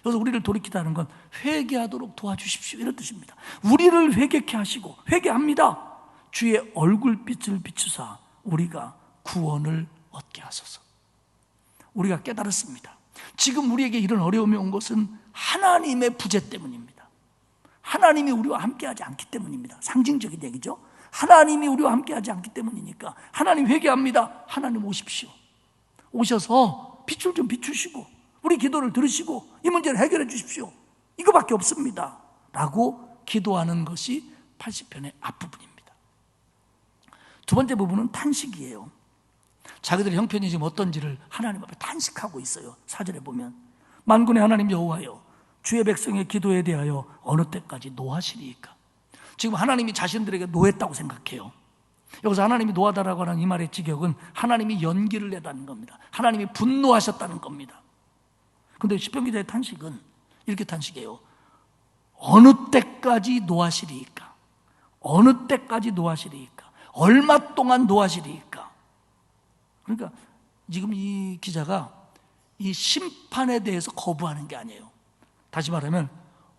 여기서 우리를 돌이키다는 건 회개하도록 도와주십시오, 이런 뜻입니다. 우리를 회개케 하시고, 회개합니다. 주의 얼굴빛을 비추사 우리가 구원을 얻게 하소서. 우리가 깨달았습니다. 지금 우리에게 이런 어려움이 온 것은 하나님의 부재 때문입니다. 하나님이 우리와 함께하지 않기 때문입니다. 상징적인 얘기죠. 하나님이 우리와 함께하지 않기 때문이니까 하나님 회개합니다. 하나님 오십시오. 오셔서 빛을 좀 비추시고 우리 기도를 들으시고 이 문제를 해결해 주십시오. 이거밖에 없습니다 라고 기도하는 것이 80편의 앞부분입니다. 두 번째 부분은 탄식이에요. 자기들의 형편이 지금 어떤지를 하나님 앞에 탄식하고 있어요. 4절에 보면 만군의 하나님 여호와여, 주의 백성의 기도에 대하여 어느 때까지 노하시리이까? 지금 하나님이 자신들에게 노했다고 생각해요. 여기서 하나님이 노하다라고 하는 이 말의 직역은 하나님이 연기를 내다는 겁니다. 하나님이 분노하셨다는 겁니다. 그런데 시편 기자의 탄식은 이렇게 탄식해요. 어느 때까지 노하시리이까? 어느 때까지 노하시리이까? 얼마 동안 노하시리이까? 그러니까 지금 이 기자가 이 심판에 대해서 거부하는 게 아니에요. 다시 말하면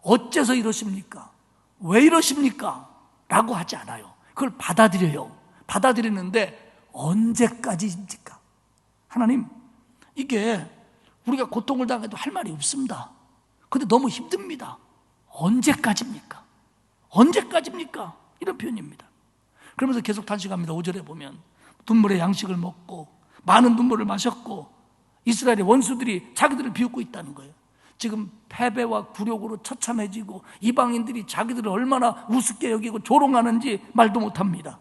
어째서 이러십니까? 왜 이러십니까? 라고 하지 않아요. 그걸 받아들여요. 받아들이는데 언제까지입니까? 하나님, 이게 우리가 고통을 당해도 할 말이 없습니다. 근데 너무 힘듭니다. 언제까지입니까? 언제까지입니까? 이런 표현입니다. 그러면서 계속 탄식합니다. 5절에 보면 눈물의 양식을 먹고 많은 눈물을 마셨고 이스라엘의 원수들이 자기들을 비웃고 있다는 거예요. 지금 패배와 굴욕으로 처참해지고 이방인들이 자기들을 얼마나 우습게 여기고 조롱하는지 말도 못합니다.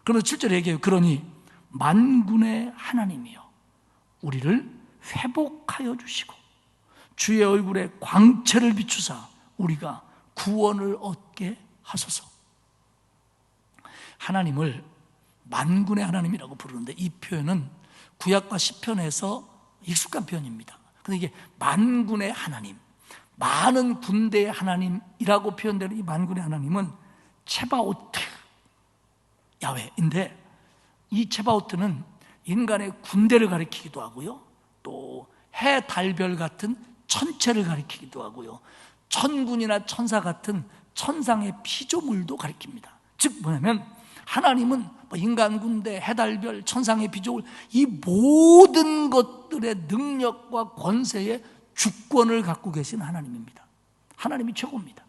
그러면서 7절에 얘기해요. 그러니 만군의 하나님이여 우리를 회복하여 주시고 주의 얼굴에 광채를 비추사 우리가 구원을 얻게 하소서. 하나님을 만군의 하나님이라고 부르는데 이 표현은 구약과 시편에서 익숙한 표현입니다. 그런데 이게 만군의 하나님, 많은 군대의 하나님이라고 표현되는 이 만군의 하나님은 체바오트 야훼인데 이 체바오트는 인간의 군대를 가리키기도 하고요, 또 해, 달별 같은 천체를 가리키기도 하고요, 천군이나 천사 같은 천상의 피조물도 가리킵니다. 즉 뭐냐면 하나님은 인간 군대, 해달별, 천상의 피조물 이 모든 것들의 능력과 권세의 주권을 갖고 계신 하나님입니다. 하나님이 최고입니다.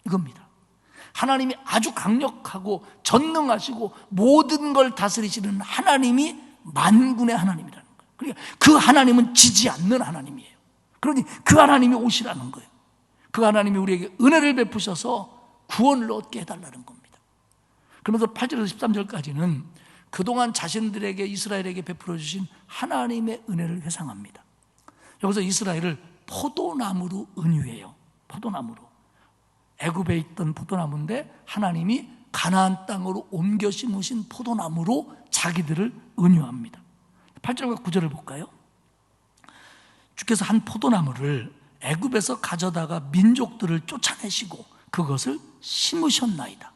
이겁니다. 하나님이 아주 강력하고 전능하시고 모든 걸 다스리시는 하나님이 만군의 하나님이라는 거예요. 그러니까 그 하나님은 지지 않는 하나님이에요. 그러니 그 하나님이 오시라는 거예요. 그 하나님이 우리에게 은혜를 베푸셔서 구원을 얻게 해달라는 겁니다. 그러면서 8절에서 13절까지는 그동안 자신들에게 이스라엘에게 베풀어 주신 하나님의 은혜를 회상합니다. 여기서 이스라엘을 포도나무로 은유해요. 포도나무로. 애굽에 있던 포도나무인데 하나님이 가나안 땅으로 옮겨 심으신 포도나무로 자기들을 은유합니다. 8절과 9절을 볼까요? 주께서 한 포도나무를 애굽에서 가져다가 민족들을 쫓아내시고 그것을 심으셨나이다.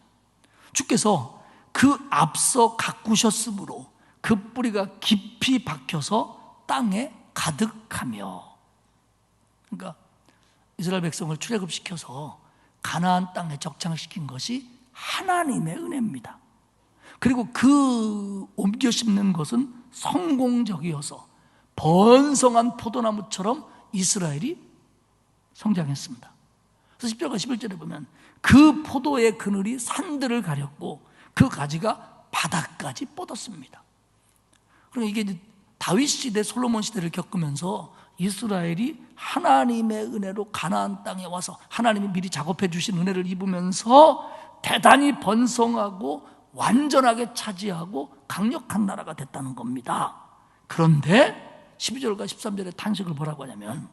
주께서 그 앞서 가꾸셨으므로 그 뿌리가 깊이 박혀서 땅에 가득하며, 그러니까 이스라엘 백성을 출애굽시켜서 가나안 땅에 적장시킨 것이 하나님의 은혜입니다. 그리고 그 옮겨 심는 것은 성공적이어서 번성한 포도나무처럼 이스라엘이 성장했습니다. 그래서 10절과 11절에 보면 그 포도의 그늘이 산들을 가렸고 그 가지가 바닥까지 뻗었습니다. 그러니까 이게 다윗 시대, 솔로몬 시대를 겪으면서 이스라엘이 하나님의 은혜로 가나안 땅에 와서 하나님이 미리 작업해 주신 은혜를 입으면서 대단히 번성하고 완전하게 차지하고 강력한 나라가 됐다는 겁니다. 그런데 12절과 13절의 탄식을 뭐라고 하냐면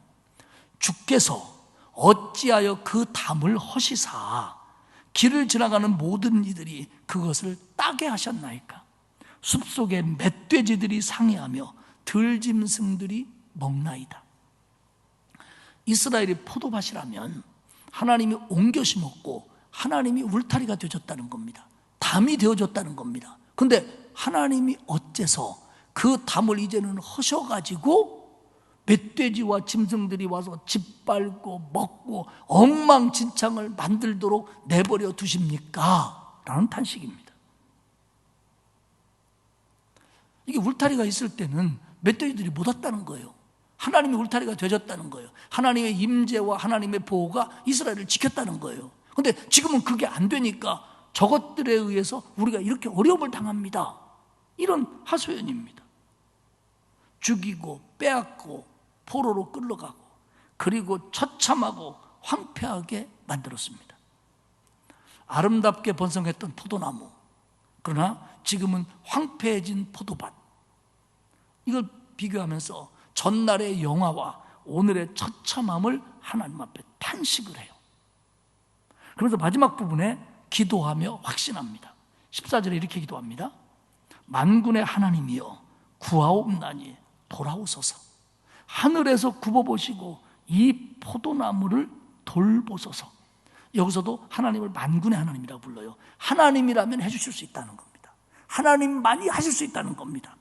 주께서 어찌하여 그 담을 허시사 길을 지나가는 모든 이들이 그것을 따게 하셨나이까? 숲속에 멧돼지들이 상해하며 들짐승들이 먹나이다. 이스라엘이 포도밭이라면 하나님이 옮겨 심었고 하나님이 울타리가 되어졌다는 겁니다. 담이 되어졌다는 겁니다. 그런데 하나님이 어째서 그 담을 이제는 허셔가지고 멧돼지와 짐승들이 와서 짓밟고 먹고 엉망진창을 만들도록 내버려 두십니까? 라는 탄식입니다. 이게 울타리가 있을 때는 멧돼지들이 못 왔다는 거예요. 하나님이 울타리가 되어졌다는 거예요. 하나님의 임재와 하나님의 보호가 이스라엘을 지켰다는 거예요. 그런데 지금은 그게 안 되니까 저것들에 의해서 우리가 이렇게 어려움을 당합니다. 이런 하소연입니다. 죽이고 빼앗고 포로로 끌려가고 그리고 처참하고 황폐하게 만들었습니다. 아름답게 번성했던 포도나무, 그러나 지금은 황폐해진 포도밭, 이걸 비교하면서 전날의 영화와 오늘의 처참함을 하나님 앞에 탄식을 해요. 그래서 마지막 부분에 기도하며 확신합니다. 14절에 이렇게 기도합니다. 만군의 하나님이여 구하옵나니 돌아오소서. 하늘에서 굽어보시고 이 포도나무를 돌보소서. 여기서도 하나님을 만군의 하나님이라고 불러요. 하나님이라면 해주실 수 있다는 겁니다. 하나님만이 하실 수 있다는 겁니다.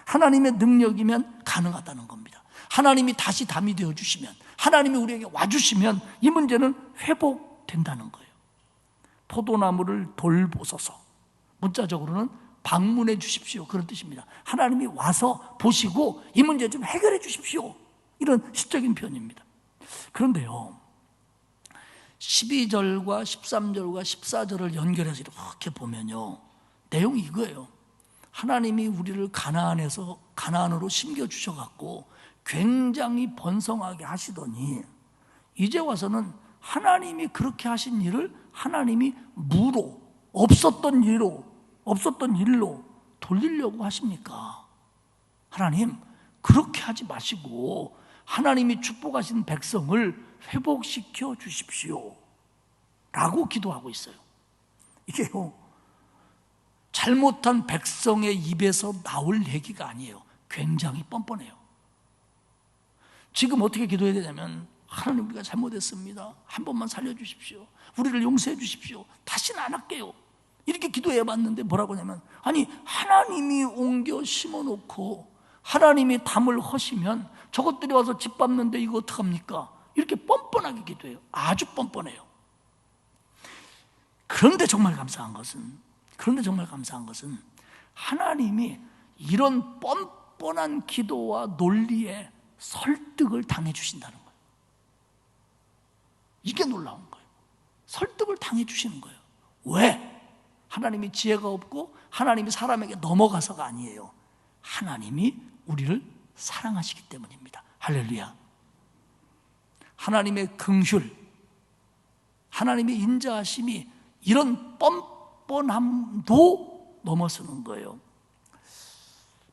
하나님의 능력이면 가능하다는 겁니다. 하나님이 다시 담이 되어주시면, 하나님이 우리에게 와주시면 이 문제는 회복된다는 거예요. 포도나무를 돌보소서. 문자적으로는 방문해 주십시오, 그런 뜻입니다. 하나님이 와서 보시고 이 문제 좀 해결해 주십시오, 이런 시적인 표현입니다. 그런데요, 12절과 13절과 14절을 연결해서 이렇게 보면요, 내용이 이거예요. 하나님이 우리를 가나안으로 심겨주셔갖고 굉장히 번성하게 하시더니 이제 와서는 하나님이 그렇게 하신 일을 하나님이 무로, 없었던 일로 돌리려고 하십니까? 하나님, 그렇게 하지 마시고 하나님이 축복하신 백성을 회복시켜 주십시오 라고 기도하고 있어요. 이게요, 잘못한 백성의 입에서 나올 얘기가 아니에요. 굉장히 뻔뻔해요. 지금 어떻게 기도해야 되냐면, 하나님, 우리가 잘못했습니다. 한 번만 살려주십시오. 우리를 용서해 주십시오. 다시는 안 할게요. 이렇게 기도해 봤는데 뭐라고 하냐면, 아니, 하나님이 옮겨 심어놓고 하나님이 담을 허시면 저것들이 와서 집 밟는데 이거 어떡합니까? 이렇게 뻔뻔하게 기도해요. 아주 뻔뻔해요. 그런데 정말 감사한 것은 하나님이 이런 뻔뻔한 기도와 논리에 설득을 당해 주신다는 거예요. 이게 놀라운 거예요. 설득을 당해 주시는 거예요. 왜? 하나님이 지혜가 없고 하나님이 사람에게 넘어가서가 아니에요. 하나님이 우리를 사랑하시기 때문입니다. 할렐루야. 하나님의 긍휼, 하나님의 인자하심이 이런 뻔뻔함도 넘어서는 거예요.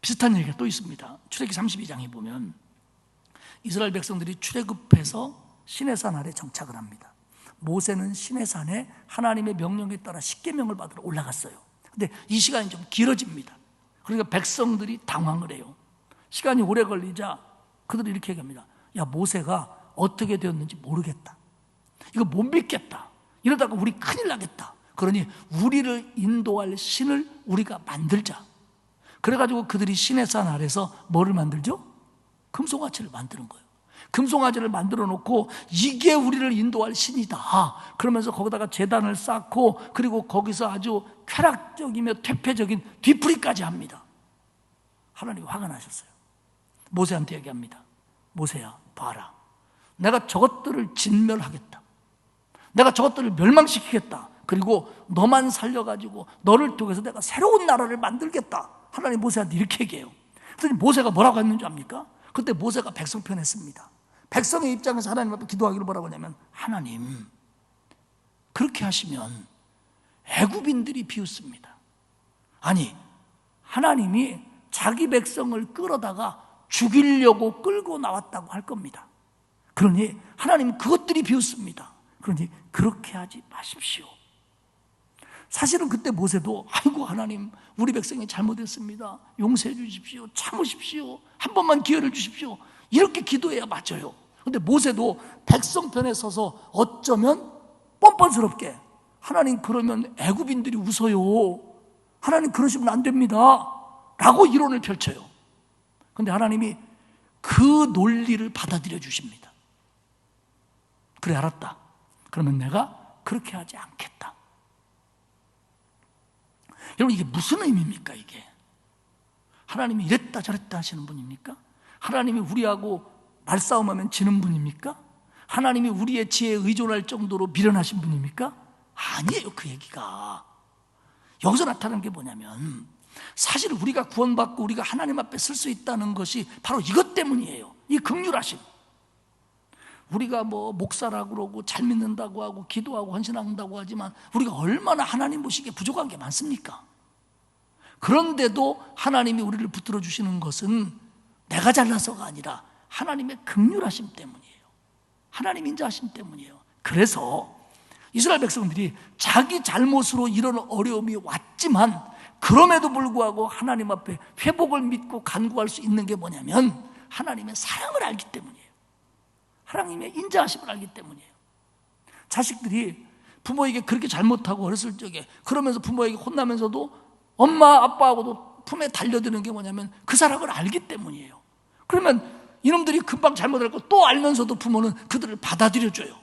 비슷한 얘기가 또 있습니다. 출애기 32장에 보면 이스라엘 백성들이 출애굽해서 시내산 아래 정착을 합니다. 모세는 시내산에 하나님의 명령에 따라 십계명을 받으러 올라갔어요. 근데 이 시간이 좀 길어집니다. 그러니까 백성들이 당황을 해요. 시간이 오래 걸리자 그들이 이렇게 얘기합니다. 야, 모세가 어떻게 되었는지 모르겠다. 이거 못 믿겠다. 이러다가 우리 큰일 나겠다. 그러니 우리를 인도할 신을 우리가 만들자. 그래가지고 그들이 시내산 아래서 뭐를 만들죠? 금송아지를 만드는 거예요. 금송아지를 만들어 놓고 이게 우리를 인도할 신이다 그러면서 거기다가 제단을 쌓고, 그리고 거기서 아주 쾌락적이며 퇴폐적인 뒤풀이까지 합니다. 하나님이 화가 나셨어요. 모세한테 얘기합니다. 모세야, 봐라, 내가 저것들을 진멸하겠다. 내가 저것들을 멸망시키겠다. 그리고 너만 살려가지고 너를 통해서 내가 새로운 나라를 만들겠다. 하나님 모세한테 이렇게 얘기해요. 그랬더니 모세가 뭐라고 했는지 압니까? 그때 모세가 백성 편했습니다. 백성의 입장에서 하나님 앞에 기도하기를 뭐라고 하냐면, 하나님, 그렇게 하시면 애굽인들이 비웃습니다. 아니, 하나님이 자기 백성을 끌어다가 죽이려고 끌고 나왔다고 할 겁니다. 그러니 하나님 그것들이 비웃습니다. 그러니 그렇게 하지 마십시오. 사실은 그때 모세도 아이고 하나님, 우리 백성이 잘못했습니다. 용서해 주십시오. 참으십시오. 한 번만 기회를 주십시오. 이렇게 기도해야 맞아요. 그런데 모세도 백성 편에 서서 어쩌면 뻔뻔스럽게, 하나님 그러면 애굽인들이 웃어요. 하나님 그러시면 안 됩니다 라고 이론을 펼쳐요. 그런데 하나님이 그 논리를 받아들여 주십니다. 그래, 알았다. 그러면 내가 그렇게 하지 않겠다. 여러분, 이게 무슨 의미입니까? 이게 하나님이 이랬다 저랬다 하시는 분입니까? 하나님이 우리하고 말싸움하면 지는 분입니까? 하나님이 우리의 지혜에 의존할 정도로 미련하신 분입니까? 아니에요. 그 얘기가 여기서 나타나는 게 뭐냐면, 사실 우리가 구원받고 우리가 하나님 앞에 설 수 있다는 것이 바로 이것 때문이에요. 이 긍휼하심. 우리가 뭐 목사라고 그러고 잘 믿는다고 하고 기도하고 헌신한다고 하지만 우리가 얼마나 하나님 보시기에 부족한 게 많습니까? 그런데도 하나님이 우리를 붙들어 주시는 것은 내가 잘나서가 아니라 하나님의 긍휼하심 때문이에요. 하나님 인자하심 때문이에요. 그래서 이스라엘 백성들이 자기 잘못으로 이런 어려움이 왔지만 그럼에도 불구하고 하나님 앞에 회복을 믿고 간구할 수 있는 게 뭐냐면 하나님의 사랑을 알기 때문이에요. 하나님의 인자하심을 알기 때문이에요. 자식들이 부모에게 그렇게 잘못하고 어렸을 적에 그러면서 부모에게 혼나면서도 엄마 아빠하고도 품에 달려드는 게 뭐냐면 그 사랑을 알기 때문이에요. 그러면 이놈들이 금방 잘못할 거 또 알면서도 부모는 그들을 받아들여줘요.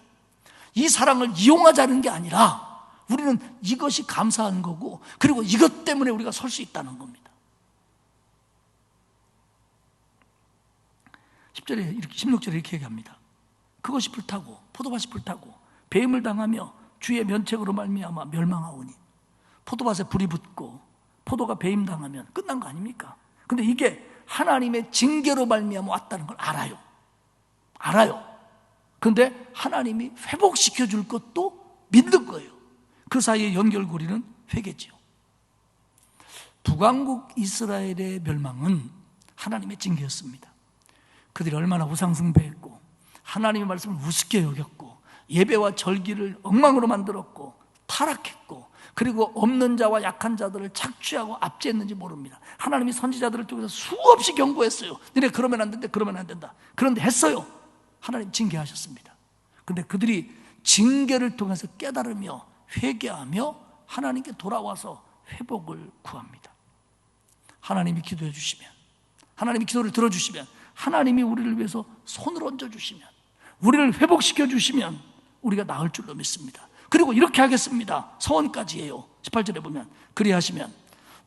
이 사랑을 이용하자는 게 아니라 우리는 이것이 감사한 거고 그리고 이것 때문에 우리가 설 수 있다는 겁니다. 10절에 이렇게 16절에 이렇게 얘기합니다. 그것이 불타고 포도밭이 불타고 배임을 당하며 주의 면책으로 말미암아 멸망하오니 포도밭에 불이 붙고 포도가 배임 당하면 끝난 거 아닙니까? 근데 이게 하나님의 징계로 말미암아 왔다는 걸 알아요. 그런데 하나님이 회복시켜 줄 것도 믿는 거예요. 그 사이에 연결고리는 회개지요. 북왕국 이스라엘의 멸망은 하나님의 징계였습니다. 그들이 얼마나 우상숭배했고 하나님의 말씀을 우습게 여겼고 예배와 절기를 엉망으로 만들었고 타락했고 그리고 없는 자와 약한 자들을 착취하고 압제했는지 모릅니다. 하나님이 선지자들을 통해서 수없이 경고했어요. 너네 그러면 안 된다, 그러면 안 된다. 그런데 했어요. 하나님 징계하셨습니다. 근데 그들이 징계를 통해서 깨달으며 회개하며 하나님께 돌아와서 회복을 구합니다. 하나님이 기도해 주시면, 하나님이 기도를 들어주시면, 하나님이 우리를 위해서 손을 얹어주시면, 우리를 회복시켜 주시면 우리가 나을 줄로 믿습니다. 그리고 이렇게 하겠습니다. 서원까지 해요. 18절에 보면 그리하시면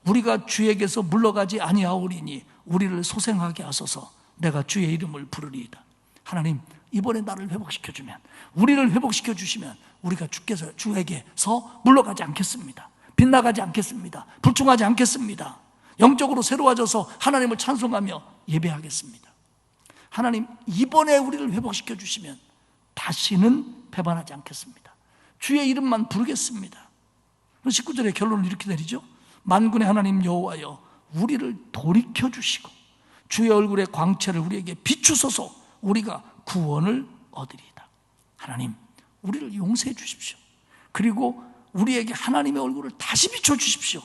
우리가 주에게서 물러가지 아니하오리니 우리를 소생하게 하소서. 내가 주의 이름을 부르리이다. 하나님, 이번에 나를 회복시켜 주면, 우리를 회복시켜 주시면 우리가 주에게서 물러가지 않겠습니다. 빗나가지 않겠습니다. 불충하지 않겠습니다. 영적으로 새로워져서 하나님을 찬송하며 예배하겠습니다. 하나님, 이번에 우리를 회복시켜 주시면 다시는 배반하지 않겠습니다. 주의 이름만 부르겠습니다. 19절의 결론을 이렇게 내리죠. 만군의 하나님 여호와여, 우리를 돌이켜 주시고 주의 얼굴의 광채를 우리에게 비추소서. 우리가 구원을 얻으리이다. 하나님, 우리를 용서해 주십시오. 그리고 우리에게 하나님의 얼굴을 다시 비춰 주십시오.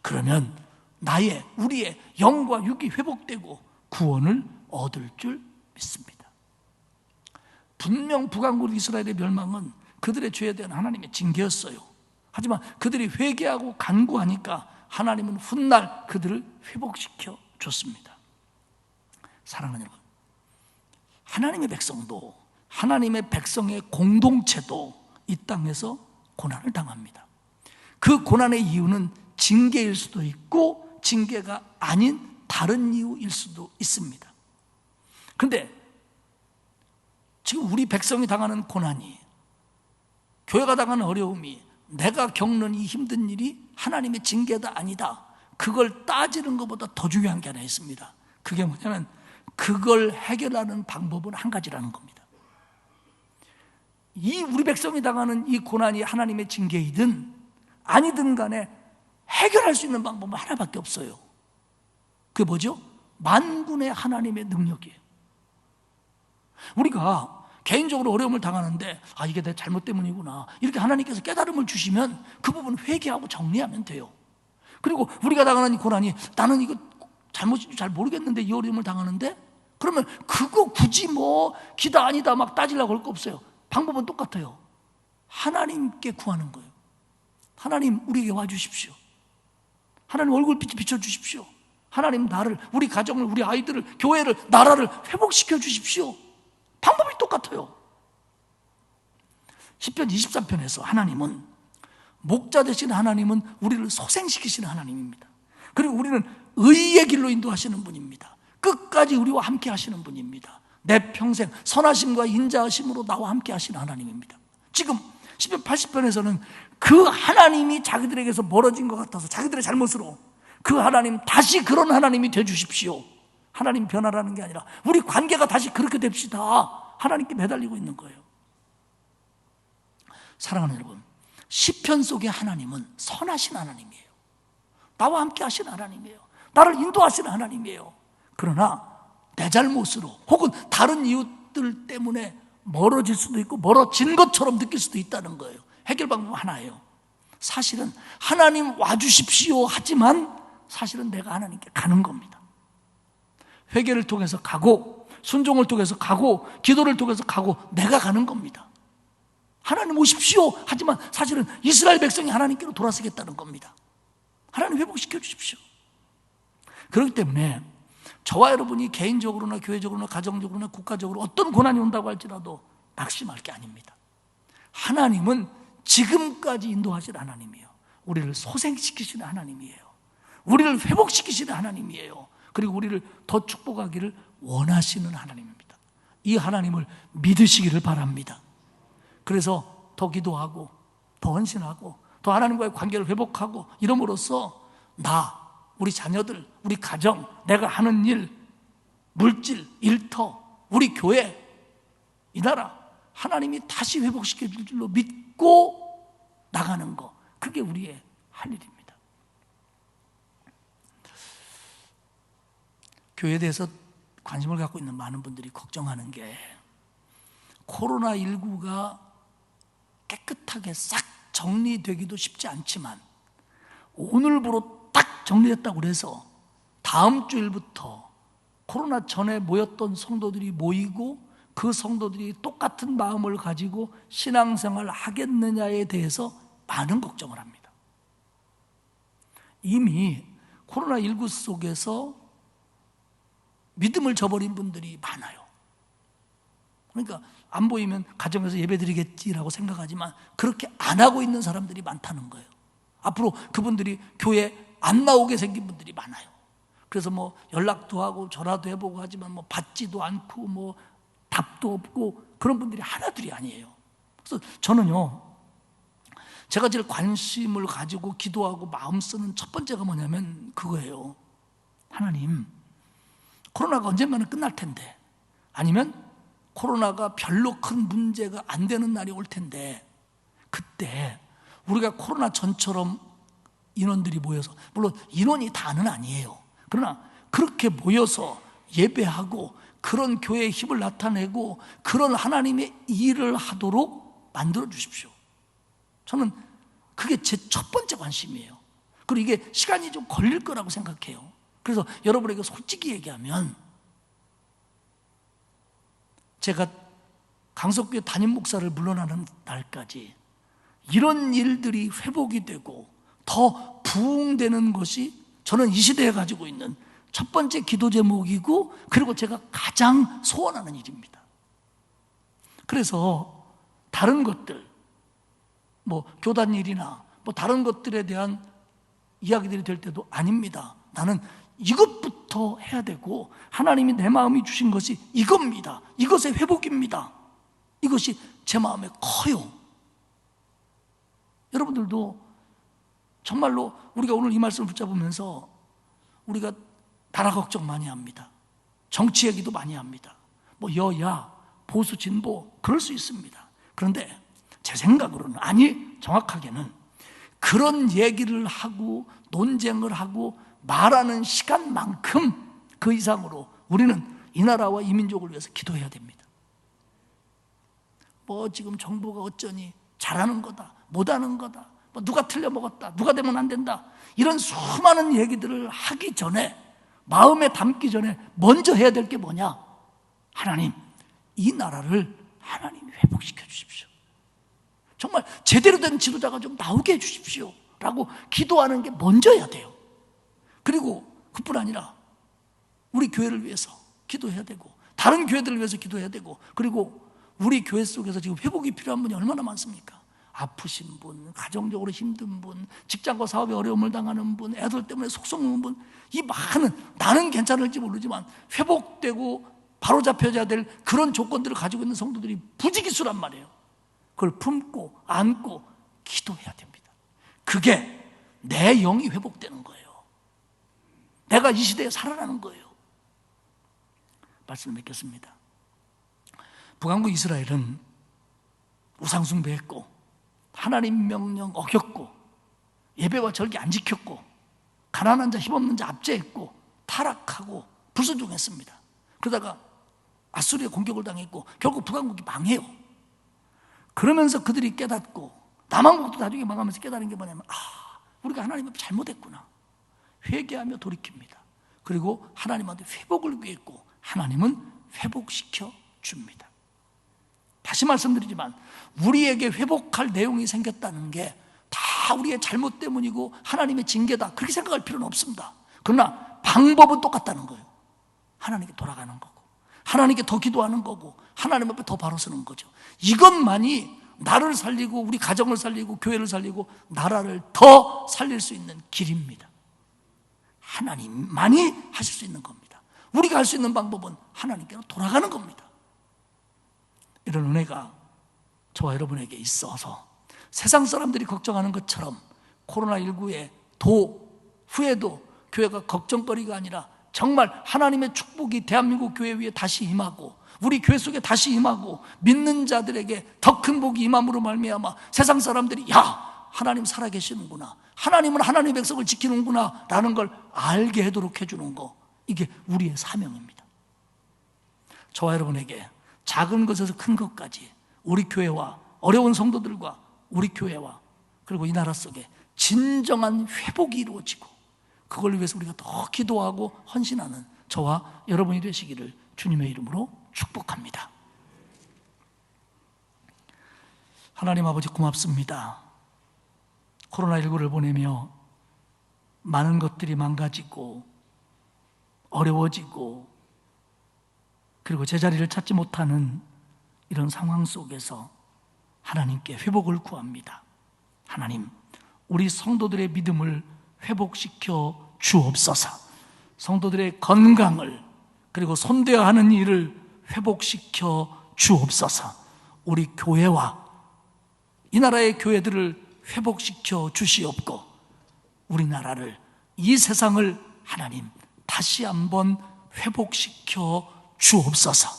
그러면 우리의 영과 육이 회복되고 구원을 얻을 줄 믿습니다. 분명 북왕국 이스라엘의 멸망은 그들의 죄에 대한 하나님의 징계였어요. 하지만 그들이 회개하고 간구하니까 하나님은 훗날 그들을 회복시켜 줬습니다. 사랑하는 여러분, 하나님의 백성도, 하나님의 백성의 공동체도 이 땅에서 고난을 당합니다. 그 고난의 이유는 징계일 수도 있고 징계가 아닌 다른 이유일 수도 있습니다. 그런데 지금 우리 백성이 당하는 고난이, 교회가 당하는 어려움이, 내가 겪는 이 힘든 일이 하나님의 징계다 아니다, 그걸 따지는 것보다 더 중요한 게 하나 있습니다. 그게 뭐냐면 그걸 해결하는 방법은 한 가지라는 겁니다. 이 우리 백성이 당하는 이 고난이 하나님의 징계이든 아니든 간에 해결할 수 있는 방법은 하나밖에 없어요. 그게 뭐죠? 만군의 하나님의 능력이에요. 우리가 개인적으로 어려움을 당하는데 이게 내 잘못 때문이구나, 이렇게 하나님께서 깨달음을 주시면 그 부분 회개하고 정리하면 돼요. 그리고 우리가 당하는 이 고난이, 나는 이거 잘못인지 잘 모르겠는데 이 어려움을 당하는데, 그러면 그거 굳이 기다 아니다 막 따지려고 할 거 없어요. 방법은 똑같아요. 하나님께 구하는 거예요. 하나님, 우리에게 와주십시오. 하나님 얼굴빛 비춰주십시오. 하나님, 나를, 우리 가정을, 우리 아이들을, 교회를, 나라를 회복시켜 주십시오. 방법이 똑같아요. 시편 23편에서 하나님은, 목자 되신 하나님은 우리를 소생시키시는 하나님입니다. 그리고 우리는 의의 길로 인도하시는 분입니다. 끝까지 우리와 함께 하시는 분입니다. 내 평생 선하심과 인자하심으로 나와 함께 하시는 하나님입니다. 지금 시편 80편에서는 그 하나님이 자기들에게서 멀어진 것 같아서, 자기들의 잘못으로, 그 하나님, 다시 그런 하나님이 되어주십시오. 하나님 변화라는 게 아니라 우리 관계가 다시 그렇게 됩시다. 하나님께 매달리고 있는 거예요. 사랑하는 여러분, 시편 속의 하나님은 선하신 하나님이에요. 나와 함께 하시는 하나님이에요. 나를 인도하시는 하나님이에요. 그러나 내 잘못으로 혹은 다른 이유들 때문에 멀어질 수도 있고 멀어진 것처럼 느낄 수도 있다는 거예요. 해결 방법 하나예요. 사실은 하나님 와주십시오 하지만 사실은 내가 하나님께 가는 겁니다. 회개를 통해서 가고 순종을 통해서 가고 기도를 통해서 가고 내가 가는 겁니다. 하나님 오십시오 하지만 사실은 이스라엘 백성이 하나님께로 돌아서겠다는 겁니다. 하나님 회복시켜 주십시오. 그렇기 때문에 저와 여러분이 개인적으로나 교회적으로나 가정적으로나 국가적으로 어떤 고난이 온다고 할지라도 낙심할 게 아닙니다. 하나님은 지금까지 인도하실 하나님이에요. 우리를 소생시키시는 하나님이에요. 우리를 회복시키시는 하나님이에요. 그리고 우리를 더 축복하기를 원하시는 하나님입니다. 이 하나님을 믿으시기를 바랍니다. 그래서 더 기도하고 더 헌신하고 더 하나님과의 관계를 회복하고 이름으로써 우리 자녀들, 우리 가정, 내가 하는 일, 물질, 일터, 우리 교회, 이 나라 하나님이 다시 회복시켜 줄 줄로 믿고 나가는 거, 그게 우리의 할 일입니다. 교회에 대해서 관심을 갖고 있는 많은 분들이 걱정하는 게 코로나19가 깨끗하게 싹 정리되기도 쉽지 않지만 오늘부로 딱 정리됐다고 그래서 다음 주일부터 코로나 전에 모였던 성도들이 모이고 그 성도들이 똑같은 마음을 가지고 신앙생활을 하겠느냐에 대해서 많은 걱정을 합니다. 이미 코로나19 속에서 믿음을 저버린 분들이 많아요. 그러니까 안 보이면 가정에서 예배드리겠지라고 생각하지만 그렇게 안 하고 있는 사람들이 많다는 거예요. 앞으로 그분들이 교회에 안 나오게 생긴 분들이 많아요. 그래서 연락도 하고 전화도 해보고 하지만 받지도 않고 답도 없고 그런 분들이 하나둘이 아니에요. 그래서 저는요, 제가 제일 관심을 가지고 기도하고 마음 쓰는 첫 번째가 뭐냐면 그거예요. 하나님, 코로나가 언젠가는 끝날 텐데, 아니면 코로나가 별로 큰 문제가 안 되는 날이 올 텐데, 그때 우리가 코로나 전처럼 인원들이 모여서, 물론 인원이 다는 아니에요. 그러나 그렇게 모여서 예배하고 그런 교회의 힘을 나타내고 그런 하나님의 일을 하도록 만들어 주십시오. 저는 그게 제 첫 번째 관심이에요. 그리고 이게 시간이 좀 걸릴 거라고 생각해요. 그래서 여러분에게 솔직히 얘기하면 제가 강석교회 담임 목사를 물러나는 날까지 이런 일들이 회복이 되고 더 부흥되는 것이 저는 이 시대에 가지고 있는 첫 번째 기도 제목이고, 그리고 제가 가장 소원하는 일입니다. 그래서 다른 것들, 교단 일이나 다른 것들에 대한 이야기들이 될 때도 아닙니다. 나는 이것부터 해야 되고, 하나님이 내 마음이 주신 것이 이겁니다. 이것의 회복입니다. 이것이 제 마음에 커요. 여러분들도 정말로 우리가 오늘 이 말씀을 붙잡으면서 우리가 나라 걱정 많이 합니다. 정치 얘기도 많이 합니다. 여야, 보수, 진보 그럴 수 있습니다. 그런데 제 생각으로는, 아니 정확하게는 그런 얘기를 하고 논쟁을 하고 말하는 시간만큼 그 이상으로 우리는 이 나라와 이 민족을 위해서 기도해야 됩니다. 지금 정부가 어쩌니 잘하는 거다, 못하는 거다, 누가 틀려 먹었다, 누가 되면 안 된다, 이런 수많은 얘기들을 하기 전에, 마음에 담기 전에 먼저 해야 될 게 뭐냐? 하나님, 이 나라를 하나님이 회복시켜 주십시오. 정말 제대로 된 지도자가 좀 나오게 해 주십시오 라고 기도하는 게 먼저야 돼요. 그리고 그뿐 아니라 우리 교회를 위해서 기도해야 되고, 다른 교회들을 위해서 기도해야 되고, 그리고 우리 교회 속에서 지금 회복이 필요한 분이 얼마나 많습니까? 아프신 분, 가정적으로 힘든 분, 직장과 사업에 어려움을 당하는 분, 애들 때문에 속썩는 분, 이 많은, 나는 괜찮을지 모르지만 회복되고 바로잡혀야 될 그런 조건들을 가지고 있는 성도들이 부지기수란 말이에요. 그걸 품고 안고 기도해야 됩니다. 그게 내 영이 회복되는 거예요. 내가 이 시대에 살아나는 거예요. 말씀을 맺겠습니다. 북왕국 이스라엘은 우상숭배했고 하나님 명령 어겼고 예배와 절기 안 지켰고 가난한 자 힘없는 자 압제했고 타락하고 불순종했습니다. 그러다가 아수리의 공격을 당했고 결국 북왕국이 망해요. 그러면서 그들이 깨닫고 나만 먹고 나중에 망하면서 깨달은 게 뭐냐면 우리가 하나님 앞에 잘못했구나. 회개하며 돌이킵니다. 그리고 하나님한테 회복을 구했고 하나님은 회복시켜 줍니다. 다시 말씀드리지만 우리에게 회복할 내용이 생겼다는 게 다 우리의 잘못 때문이고 하나님의 징계다, 그렇게 생각할 필요는 없습니다. 그러나 방법은 똑같다는 거예요. 하나님께 돌아가는 거고 하나님께 더 기도하는 거고 하나님 앞에 더 바로 서는 거죠. 이것만이 나를 살리고 우리 가정을 살리고 교회를 살리고 나라를 더 살릴 수 있는 길입니다. 하나님만이 하실 수 있는 겁니다. 우리가 할 수 있는 방법은 하나님께로 돌아가는 겁니다. 이런 은혜가 저와 여러분에게 있어서 세상 사람들이 걱정하는 것처럼 코로나19의 후에도 교회가 걱정거리가 아니라 정말 하나님의 축복이 대한민국 교회 위에 다시 임하고 우리 교회 속에 다시 임하고 믿는 자들에게 더 큰 복이 임함으로 말미암아 세상 사람들이 하나님 살아계시는구나, 하나님은 하나님의 백성을 지키는구나 라는 걸 알게 하도록 해주는 거, 이게 우리의 사명입니다. 저와 여러분에게 작은 것에서 큰 것까지 우리 교회와 어려운 성도들과 우리 교회와 그리고 이 나라 속에 진정한 회복이 이루어지고 그걸 위해서 우리가 더 기도하고 헌신하는 저와 여러분이 되시기를 주님의 이름으로 축복합니다. 하나님 아버지 고맙습니다. 코로나19를 보내며 많은 것들이 망가지고 어려워지고 그리고 제자리를 찾지 못하는 이런 상황 속에서 하나님께 회복을 구합니다. 하나님, 우리 성도들의 믿음을 회복시켜 주옵소서. 성도들의 건강을 그리고 손대야 하는 일을 회복시켜 주옵소서. 우리 교회와 이 나라의 교회들을 회복시켜 주시옵고 우리나라를, 이 세상을 하나님 다시 한번 회복시켜 주옵소서.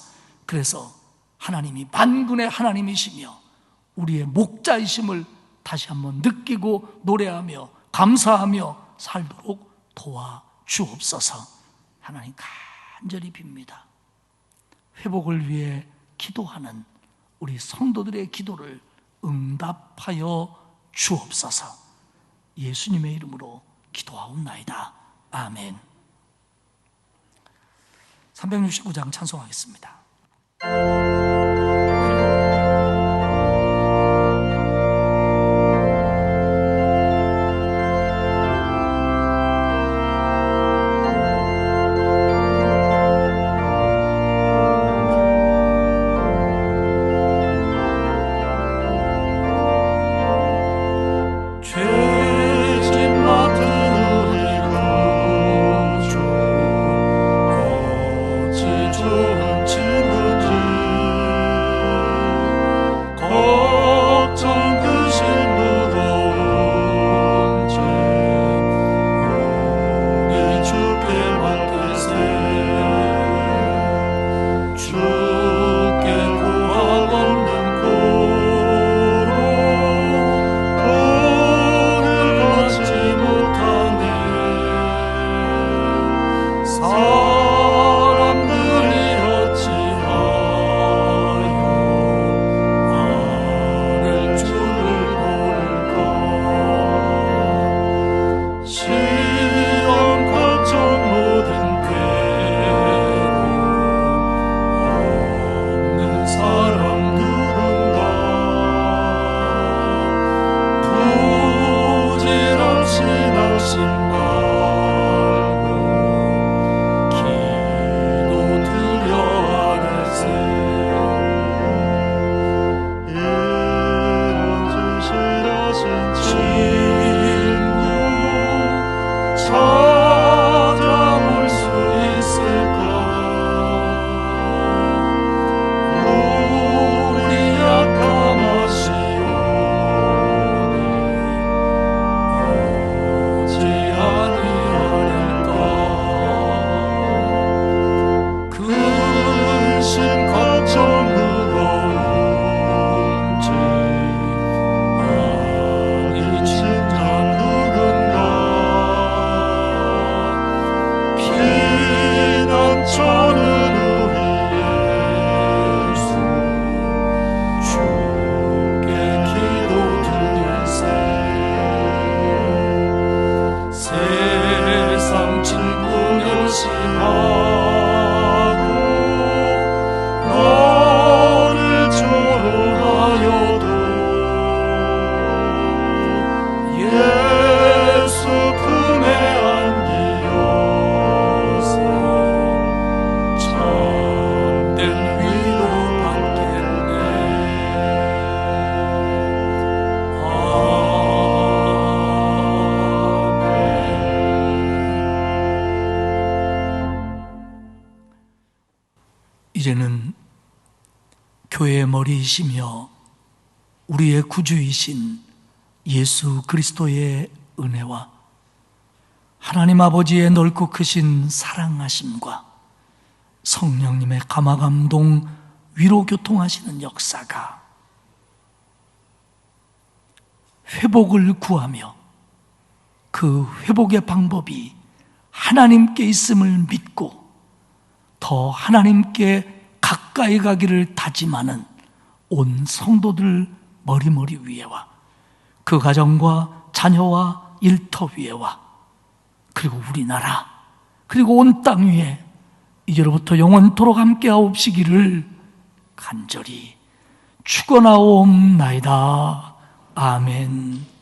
그래서 하나님이 만군의 하나님이시며 우리의 목자이심을 다시 한번 느끼고 노래하며 감사하며 살도록 도와주옵소서. 하나님 간절히 빕니다. 회복을 위해 기도하는 우리 성도들의 기도를 응답하여 주옵소서. 예수님의 이름으로 기도하옵나이다. 아멘. 369장 찬송하겠습니다. 죄짐 맡은 우리 구주, 어찌 좋은지 의지하고 너를 조롱하여도 예수 품에 안기어서 참된 위로 받겠네. 이제는 교회의 머리이시며 우리의 구주이신 예수 그리스도의 은혜와 하나님 아버지의 넓고 크신 사랑하심과 성령님의 감화감동 위로 교통하시는 역사가 회복을 구하며 그 회복의 방법이 하나님께 있음을 믿고 더 하나님께 가까이 가기를 다짐하는 온 성도들 머리머리 위에와 그 가정과 자녀와 일터 위에와 그리고 우리나라 그리고 온 땅 위에 이제로부터 영원토록 함께하옵시기를 간절히 축원하옵나이다. 아멘.